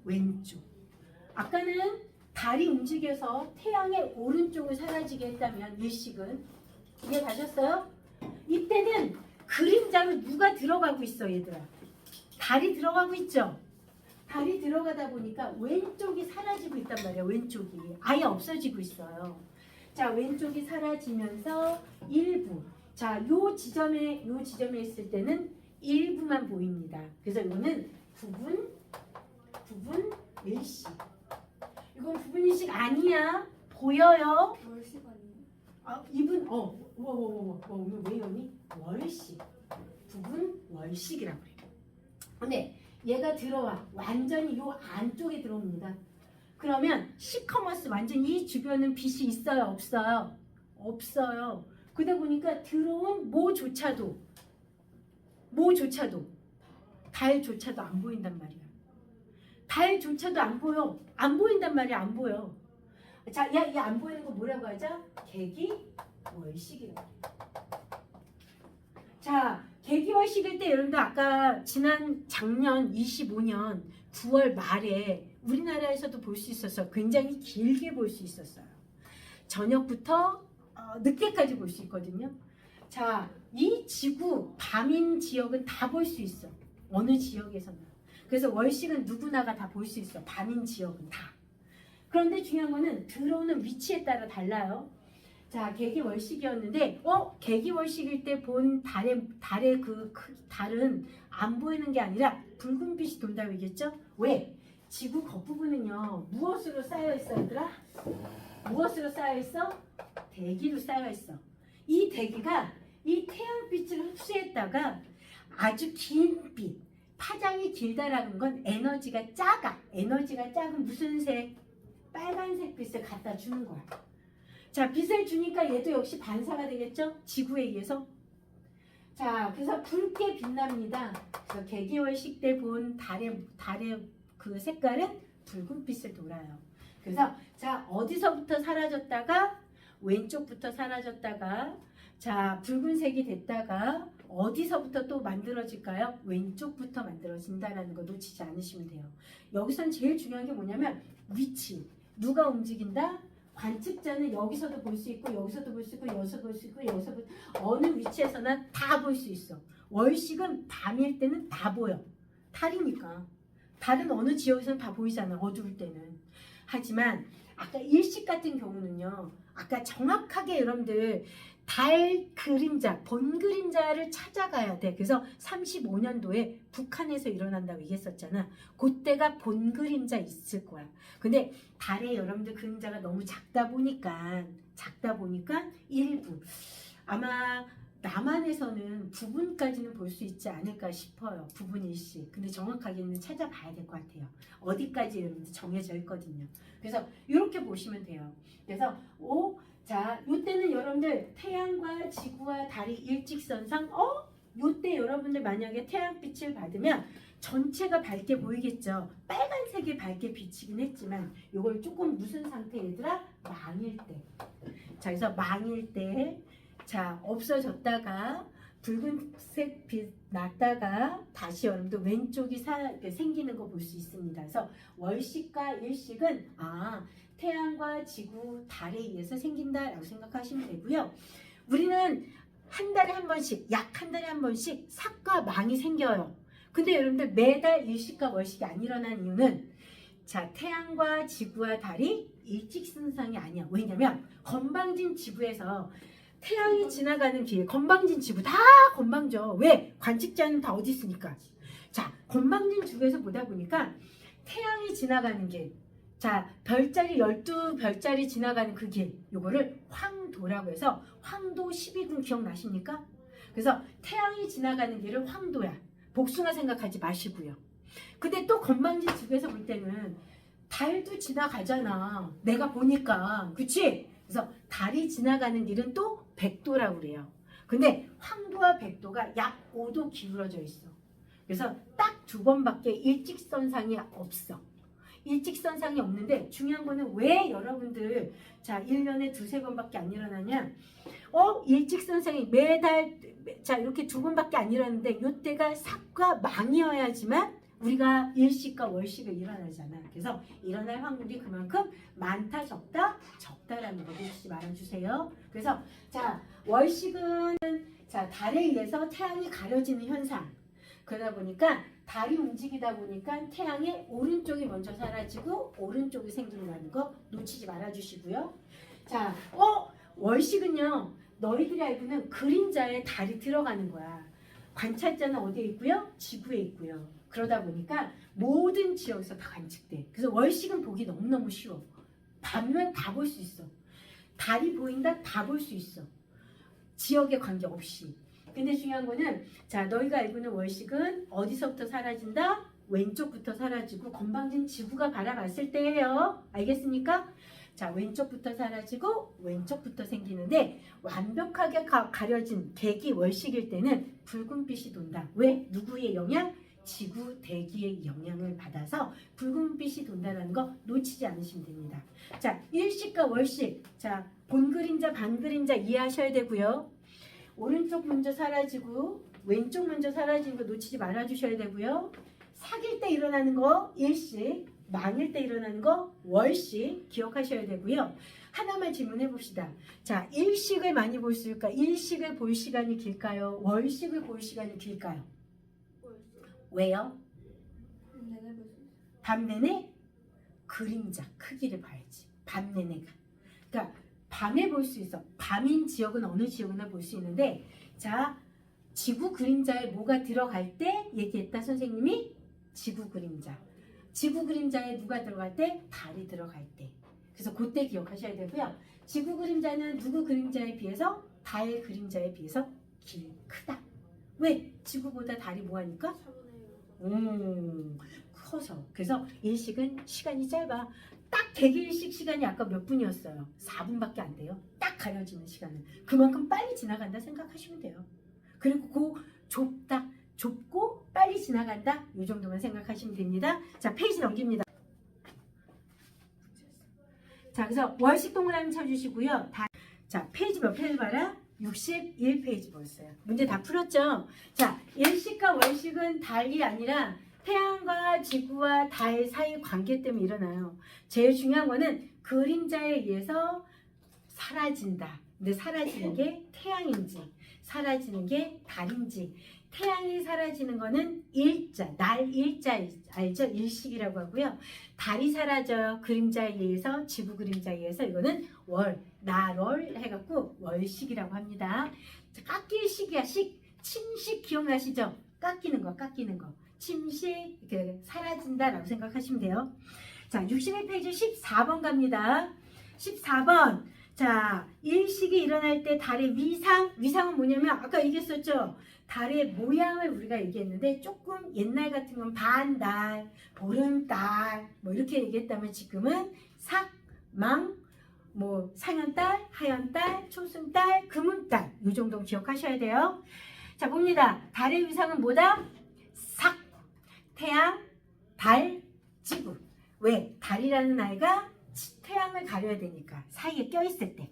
왼쪽. 아까는 달이 움직여서 태양의 오른쪽을 사라지게 했다면 일식은 이해 가셨어요? 이때는 그림자로 누가 들어가고 있어, 얘들아? 달이 들어가고 있죠? 달이 들어가다 보니까 왼쪽이 사라지고 있단 말이야. 왼쪽이 아예 없어지고 있어요. 자, 왼쪽이 사라지면서 일부. 자, 요 지점에 있을 때는 일부만 보입니다. 그래서 이거는 부분 일식. 이건 부분 일식 아니야. 보여요. 월식 아니에요? 이분 오늘 왜 이러니? 월식. 부분 월식이라고 그래요. 근데 얘가 들어와. 완전히 요 안쪽에 들어옵니다. 그러면 시커머스 완전 이 주변은 빛이 있어요? 없어요? 없어요. 그러다 보니까 들어온 뭐조차도 달조차도 안 보인단 말이야. 달조차도 안 보여. 안 보인단 말이야. 안 보여. 자, 얘 안 보이는 거 뭐라고 하죠? 개기월식이라고 해요. 자, 개기월식일 때 여러분들 아까 작년 25년 9월 말에 우리나라에서도 볼 수 있었어요. 굉장히 길게 볼 수 있었어요. 저녁부터 늦게까지 볼 수 있거든요. 자, 이 지구 밤인 지역은 다 볼 수 있어. 어느 지역에서나. 그래서 월식은 누구나가 다 볼 수 있어. 밤인 지역은 다. 그런데 중요한 거는 들어오는 위치에 따라 달라요. 자, 개기월식이었는데 개기월식일 때 본 달의 달은 안 보이는 게 아니라 붉은 빛이 돈다고 얘기했죠? 왜? 지구 겉부분은요. 무엇으로 쌓여 있어, 얘들아? 무엇으로 쌓여 있어? 대기로 쌓여 있어. 이 대기가 이 태양빛을 흡수했다가 아주 긴 빛, 파장이 길다라는 건 에너지가 작아. 에너지가 작은 무슨 색? 빨간색 빛을 갖다 주는 거야. 자, 빛을 주니까 얘도 역시 반사가 되겠죠? 지구에 의해서. 자, 그래서 붉게 빛납니다. 그래서 개기월식 때 본 달의 그 색깔은 붉은빛을 돌아요. 그래서 자, 어디서부터 사라졌다가 왼쪽부터 사라졌다가 자, 붉은색이 됐다가 어디서부터 또 만들어질까요? 왼쪽부터 만들어진다는 거 놓치지 않으시면 돼요. 여기선 제일 중요한 게 뭐냐면 위치. 누가 움직인다? 관측자는 여기서도 볼 수 있고 여기서도 볼 수 있고 여기서 볼 수 있고 여기서 어느 위치에서나 다 볼 수 있어. 월식은 밤일 때는 다 보여. 달이니까. 달은 어느 지역에서는 다 보이잖아. 어두울 때는. 하지만 아까 일식 같은 경우는요. 아까 정확하게 여러분들 달 그림자, 본 그림자를 찾아가야 돼. 그래서 35년도에 북한에서 일어난다고 얘기했었잖아. 그때가 본 그림자 있을 거야. 근데 달에 여러분들 그림자가 너무 작다 보니까 일부 아마 남한에서는 부분까지는 볼 수 있지 않을까 싶어요. 부분 일시. 근데 정확하게는 찾아봐야 될 것 같아요. 어디까지 여러분들 정해져 있거든요. 그래서 이렇게 보시면 돼요. 그래서 자, 요때는 여러분들 태양과 지구와 달이 일직선상 요때 여러분들 만약에 태양빛을 받으면 전체가 밝게 보이겠죠. 빨간색이 밝게 비치긴 했지만 요걸 조금 무슨 상태 얘들아? 망일 때. 자, 그래서 망일 때 자, 없어졌다가 붉은색 빛 났다가 다시 여러분들 왼쪽이 생기는 거 볼 수 있습니다. 그래서 월식과 일식은 태양과 지구, 달에 의해서 생긴다라고 생각하시면 되고요. 우리는 한 달에 한 번씩, 약 한 달에 한 번씩 삭과 망이 생겨요. 근데 여러분들 매달 일식과 월식이 안 일어난 이유는 자, 태양과 지구와 달이 일직선상이 아니야. 왜냐면 건방진 지구에서 태양이 지나가는 길, 건방진 지구 다 건방져. 왜? 관측자는 다 어디 있으니까. 자, 건방진 지구에서 보다 보니까 태양이 지나가는 길, 자, 별자리 12별자리 지나가는 그 길, 요거를 황도라고 해서 황도 12군 기억나십니까? 그래서 태양이 지나가는 길을 황도야. 복숭아 생각하지 마시고요. 근데 또 건방진 지구에서 볼 때는 달도 지나가잖아. 내가 보니까. 그치? 그래서 달이 지나가는 길은 또 백도라고 그래요. 근데 황도와 백도가 약 5도 기울어져 있어. 그래서 딱 2번밖에 일직선상이 없어. 일직선상이 없는데 중요한 거는 왜 여러분들 자 1년에 2-3번밖에 안 일어나냐? 일직선상이 매달 자 이렇게 2번밖에 안 일어나는데 이때가 삭과 망이어야지만 우리가 일식과 월식을 일어나잖아. 그래서 일어날 확률이 그만큼 많다 적다? 적다라는 거 놓치지 말아주세요. 그래서 자 월식은 자 달에 의해서 태양이 가려지는 현상. 그러다 보니까 달이 움직이다 보니까 태양의 오른쪽이 먼저 사라지고 오른쪽이 생긴다는 거 놓치지 말아주시고요. 자, 월식은요. 너희들이 알고는 그림자에 달이 들어가는 거야. 관찰자는 어디에 있고요? 지구에 있고요. 그러다 보니까 모든 지역에서 다 관측돼. 그래서 월식은 보기 너무너무 쉬워. 밤이면 다 볼 수 있어. 달이 보인다? 다 볼 수 있어. 지역에 관계없이. 근데 중요한 거는 자 너희가 알고 있는 월식은 어디서부터 사라진다? 왼쪽부터 사라지고 건방진 지구가 바라봤을 때예요. 알겠습니까? 자 왼쪽부터 사라지고 왼쪽부터 생기는데 완벽하게 가려진 대기 월식일 때는 붉은빛이 돈다. 왜? 누구의 영향? 지구 대기의 영향을 받아서 붉은빛이 돈다는 거 놓치지 않으시면 됩니다. 자 일식과 월식 자 본 그림자 반 그림자 이해하셔야 되고요. 오른쪽 먼저 사라지고 왼쪽 먼저 사라지는 거 놓치지 말아주셔야 되고요. 사귈 때 일어나는 거 일식, 망일 때 일어나는 거 월식 기억하셔야 되고요. 하나만 질문해 봅시다. 자, 일식을 많이 볼 수 있을까? 일식을 볼 시간이 길까요? 월식을 볼 시간이 길까요? 왜요? 밤 내내 그림자 크기를 봐야지. 밤 내내가. 그러니까 밤에 볼 수 있어. 밤인 지역은 어느 지역이나 볼 수 있는데 자 지구 그림자에 뭐가 들어갈 때 얘기했다 선생님이 지구 그림자. 지구 그림자에 누가 들어갈 때? 달이 들어갈 때. 그래서 그때 기억하셔야 되고요. 지구 그림자는 누구 그림자에 비해서? 달 그림자에 비해서 크다. 왜? 지구보다 달이 뭐하니까? 4분의 1. 커서. 그래서 일식은 시간이 짧아. 딱 개개일식 시간이 아까 몇 분이었어요? 4분밖에 안 돼요. 딱 가려지는 시간은. 그만큼 빨리 지나간다 생각하시면 돼요. 그리고 그 좁고 빨리 지나간다. 이 정도만 생각하시면 됩니다. 자, 페이지 넘깁니다. 자, 그래서 월식 동그라미 쳐주시고요. 자, 페이지 몇 페이지 봐라? 61페이지 보였어요. 문제 다 풀었죠? 자, 일식과 월식은 달이 아니라 태양과 지구와 달 사이 관계 때문에 일어나요. 제일 중요한 거는 그림자에 의해서 사라진다. 근데 사라지는 게 태양인지 사라지는 게 달인지, 태양이 사라지는 거는 일자, 날 일자 알죠? 일식이라고 하고요. 달이 사라져요. 그림자에 의해서, 지구 그림자에 의해서. 이거는 월, 날월 해갖고 월식이라고 합니다. 깎일식이야. 침식 기억나시죠? 깎이는 거. 침식, 이렇게 사라진다라고 생각하시면 돼요. 자, 61페이지 14번 갑니다. 14번. 자, 일식이 일어날 때 달의 위상은 뭐냐면 아까 얘기했었죠. 달의 모양을 우리가 얘기했는데 조금 옛날 같은 건 반달, 보름달 뭐 이렇게 얘기했다면 지금은 삭, 망, 뭐 상현달, 하현달, 초승달, 금운달 이 정도 기억하셔야 돼요. 자, 봅니다. 달의 위상은 뭐다? 삭, 태양, 달, 지구. 왜? 달이라는 아이가 태양을 가려야 되니까 사이에 껴있을 때.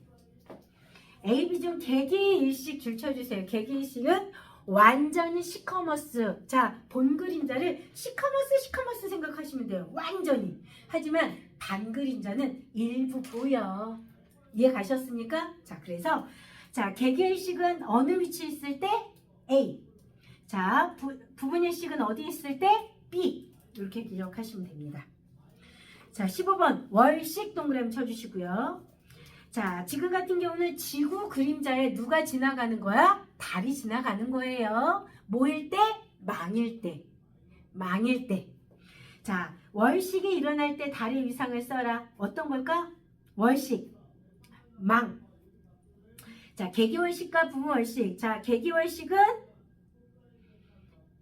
A, B 중 개기일식 줄쳐주세요. 개기일식은 완전히 시커머스. 자, 본 그림자를 시커머스 생각하시면 돼요. 완전히. 하지만 반 그림자는 일부 보여. 이해 가셨습니까? 자, 그래서 자, 개기일식은 어느 위치에 있을 때? A. 자, 부분일식은 어디 있을 때? B. 이렇게 기억하시면 됩니다. 자, 15번 월식 동그라미 쳐주시고요. 자, 지금 같은 경우는 지구 그림자에 누가 지나가는 거야? 달이 지나가는 거예요. 뭐일 때? 망일 때. 자, 월식이 일어날 때 달의 위상을 써라. 어떤 걸까? 월식, 망. 자, 개기월식과 부분월식. 자, 개기월식은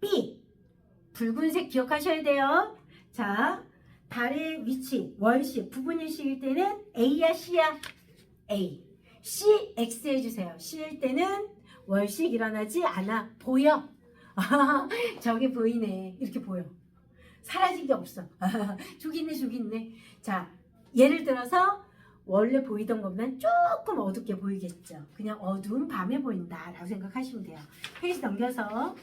B. 붉은색 기억하셔야 돼요. 자, 달의 위치, 월식, 부분일식일 때는 A야, C야? A. C, X 해주세요. C일 때는 월식 일어나지 않아. 보여. 저기 보이네. 이렇게 보여. 사라진 게 없어. 저기 있네. 자, 예를 들어서 원래 보이던 것보다는 조금 어둡게 보이겠죠. 그냥 어두운 밤에 보인다라고 생각하시면 돼요. 페이지 넘겨서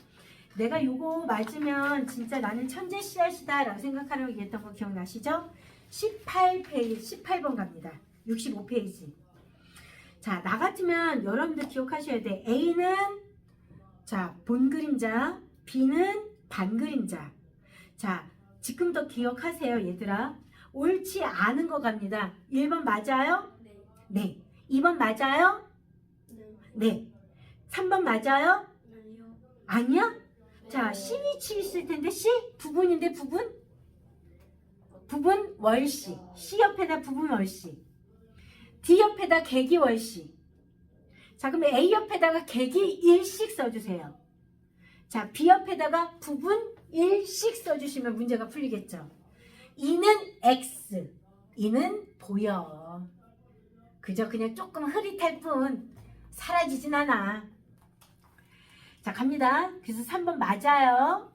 내가 요거 맞으면 진짜 나는 천재 씨앗이다 라고 생각하라고 얘기했던 거 기억나시죠? 18번 갑니다. 65페이지. 자, 나 같으면 여러분들 기억하셔야 돼. A는 자, 본 그림자, B는 반 그림자. 자, 지금부터 기억하세요, 얘들아. 옳지 않은 거 갑니다. 1번 맞아요? 네. 2번 맞아요? 네. 3번 맞아요? 아니야? 자, C 위치 있을 텐데 C? 부분인데 부분? 부분 월시. C 옆에다 부분 월시. D 옆에다 개기 월시. 자, 그럼 A 옆에다가 개기 일식 써주세요. 자, B 옆에다가 부분 일식 써주시면 문제가 풀리겠죠. 이는 X. 이는 보여. 그저 그냥 조금 흐릿할 뿐 사라지진 않아. 자, 갑니다. 그래서 3번 맞아요.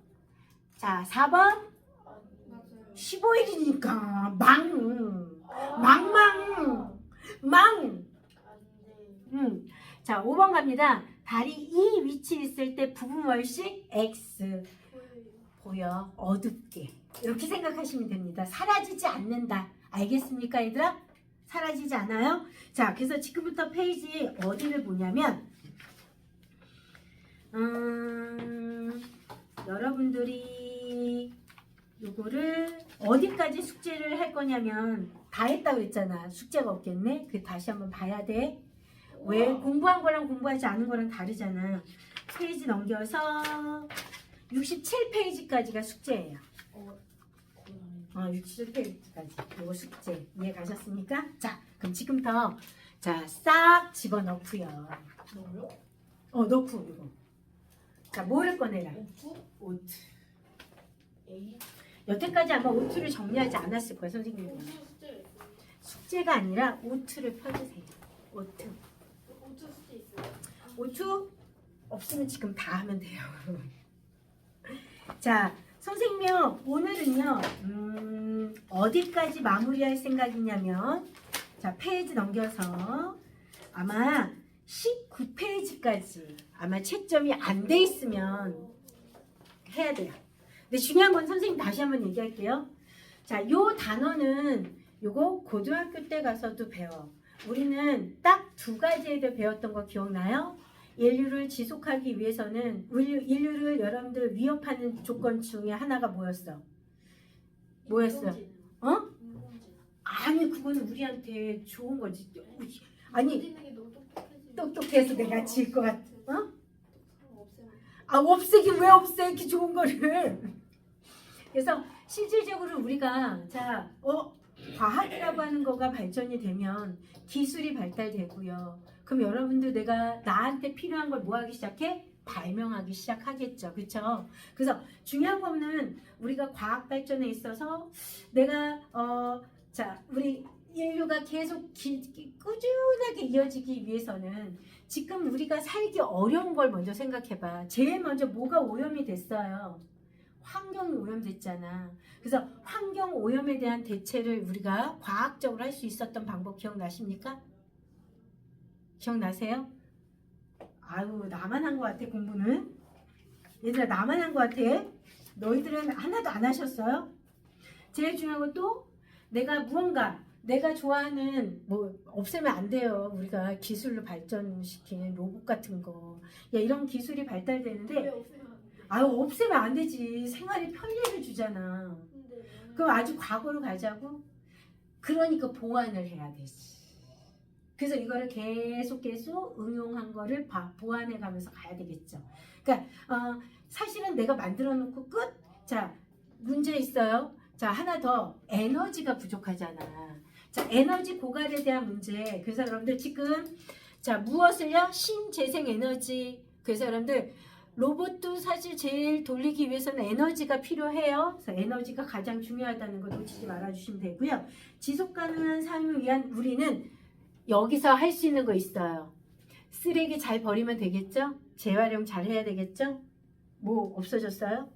자, 4번 맞아요. 15일이니까 망. 자, 5번 갑니다. 달이 이 위치에 있을 때 부분 월식 X. 보여. 어둡게. 이렇게 생각하시면 됩니다. 사라지지 않는다. 알겠습니까, 얘들아? 사라지지 않아요? 자, 그래서 지금부터 페이지 어디를 보냐면 여러분들이 요거를 어디까지 숙제를 할 거냐면 다 했다고 했잖아. 숙제가 없겠네. 그 다시 한번 봐야 돼. 왜? 공부한 거랑 공부하지 않은 거랑 다르잖아. 페이지 넘겨서 67페이지까지가 숙제예요. 67페이지까지. 요거 숙제. 이해 가셨습니까? 자, 그럼 지금부터 자, 싹 집어넣고요. 넣고 이거. 자, 뭐를 꺼내라? 오투? 오트. A? 여태까지 아마 오트를 정리하지 않았을 거예요, 선생님이. 오투 숫자 있어요. 숙제가 아니라 오트를 펴주세요. 오트. 오투 숫자 있어요. 오투 없으면 지금 다 하면 돼요. 자, 선생님 오늘은요 어디까지 마무리할 생각이냐면, 자, 페이지 넘겨서 아마 19페이지까지 아마 채점이 안 돼 있으면 해야 돼요. 근데 중요한 건 선생님 다시 한번 얘기할게요. 자, 요 단어는 요거 고등학교 때 가서도 배워. 우리는 딱 두 가지에 대해 배웠던 거 기억나요? 인류를 지속하기 위해서는 인류를 여러분들 위협하는 조건 중에 하나가 뭐였어? 뭐였어? 어? 인공지능. 아니, 그거는 우리한테 좋은 거지. 아니, 인공지능이 너무 똑똑해지면 똑똑해서 내가 질 것 같아. 어? 없애면 아, 없애긴 왜 없애? 이렇게 좋은 거를. 그래서 실질적으로 우리가 과학이라고 하는 거가 발전이 되면 기술이 발달되고요. 그럼 여러분들 내가 나한테 필요한 걸 뭐 하기 시작해? 발명하기 시작하겠죠. 그렇죠? 그래서 중요한 거는 우리가 과학 발전에 있어서 내가 우리 인류가 계속 꾸준하게 이어지기 위해서는 지금 우리가 살기 어려운 걸 먼저 생각해봐. 제일 먼저 뭐가 오염이 됐어요? 환경이 오염됐잖아. 그래서 환경 오염에 대한 대체를 우리가 과학적으로 할 수 있었던 방법 기억나십니까? 기억나세요? 아유, 나만 한 것 같아, 공부는. 얘들아, 나만 한 것 같아. 너희들은 하나도 안 하셨어요? 제일 중요한 건 또 내가 내가 좋아하는 없애면 안 돼요. 우리가 기술로 발전시킨 로봇 같은 거. 야, 이런 기술이 발달되는데 왜 없애면 안 돼? 아유, 없애면 안 되지. 생활에 편리를 주잖아. 근데 그럼 아주 과거로 가자고? 그러니까 보완을 해야 되지. 그래서 이거를 계속 응용한 거를 보완해 가면서 가야 되겠죠. 그러니까 사실은 내가 만들어 놓고 끝? 자, 문제 있어요. 자, 하나 더. 에너지가 부족하잖아. 자, 에너지 고갈에 대한 문제. 그래서 여러분들 지금 무엇을요? 신재생 에너지. 그래서 여러분들 로봇도 사실 제일 돌리기 위해서는 에너지가 필요해요. 그래서 에너지가 가장 중요하다는 거 놓치지 말아주시면 되고요. 지속 가능한 삶을 위한 우리는 여기서 할 수 있는 거 있어요. 쓰레기 잘 버리면 되겠죠? 재활용 잘 해야 되겠죠? 뭐 없어졌어요?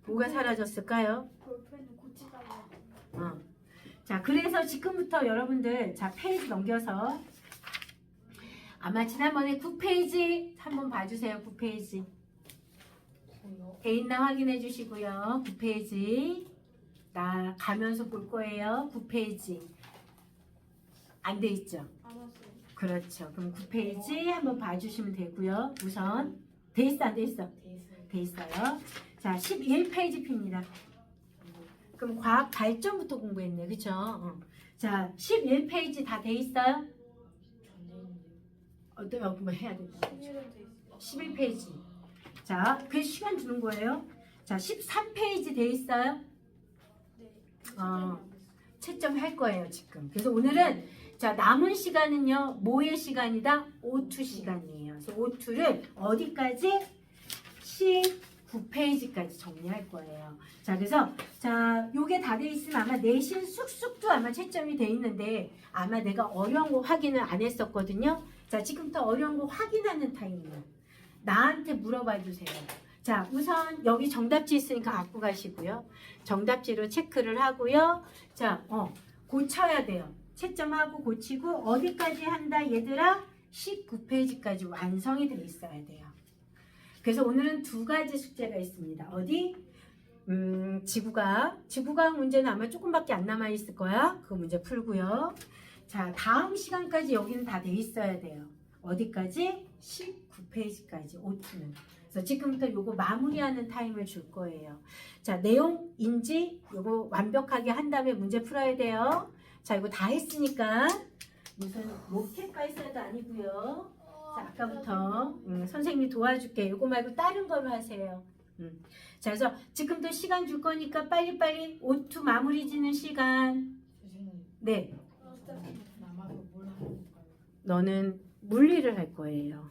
뭐가 사라졌을까요? 볼펜을 고치다가 자, 그래서 지금부터 여러분들 페이지 넘겨서 아마 지난번에 9페이지 한번 봐주세요. 9페이지 돼 있나 확인해 주시고요. 9페이지 나 가면서 볼 거예요. 9페이지 안 돼 있죠? 안 왔어요. 그렇죠. 그럼 9페이지 한번 봐주시면 되고요. 우선 돼 있어, 안 돼 있어? 돼 있어요. 자, 11페이지 핍니다. 그럼 과학 발전부터 공부했네, 그렇죠? 자, 11페이지 다 돼 있어요? 어떤 그만 해야 된다. 11페이지. 자, 그 시간 주는 거예요. 자, 13페이지 돼 있어요? 네. 채점 할 거예요, 지금. 그래서 오늘은 남은 시간은요, 뭐의 시간이다? O2 시간이에요. 그래서 O2를 어디까지? 19페이지까지 정리할 거예요. 자, 그래서 요게 다 돼 있으면 아마 내신 쑥쑥도 아마 채점이 돼 있는데 아마 내가 어려운 거 확인을 안 했었거든요. 자, 지금부터 어려운 거 확인하는 타임이에요. 나한테 물어봐 주세요. 자, 우선 여기 정답지 있으니까 갖고 가시고요. 정답지로 체크를 하고요. 자, 고쳐야 돼요. 채점하고 고치고 어디까지 한다 얘들아? 19페이지까지 완성이 돼 있어야 돼요. 그래서 오늘은 두 가지 숙제가 있습니다. 어디? 지구과학 문제는 아마 조금밖에 안 남아 있을 거야. 그 문제 풀고요. 자, 다음 시간까지 여기는 다 돼 있어야 돼요. 어디까지? 19페이지까지 O2는. 그래서 지금부터 요거 마무리하는 타임을 줄 거예요. 자, 내용 인지 요거 완벽하게 한 다음에 문제 풀어야 돼요. 자, 이거 다 했으니까 무슨 로켓 발사도 아니고요. 자, 아까부터 선생님이 도와줄게. 요거 말고 다른 걸로 하세요. 자, 그래서 지금도 시간 줄 거니까 빨리빨리 O2 마무리 짓는 시간. 네. 남아서 뭘 하는 건가요? 너는 물리를 할 거예요.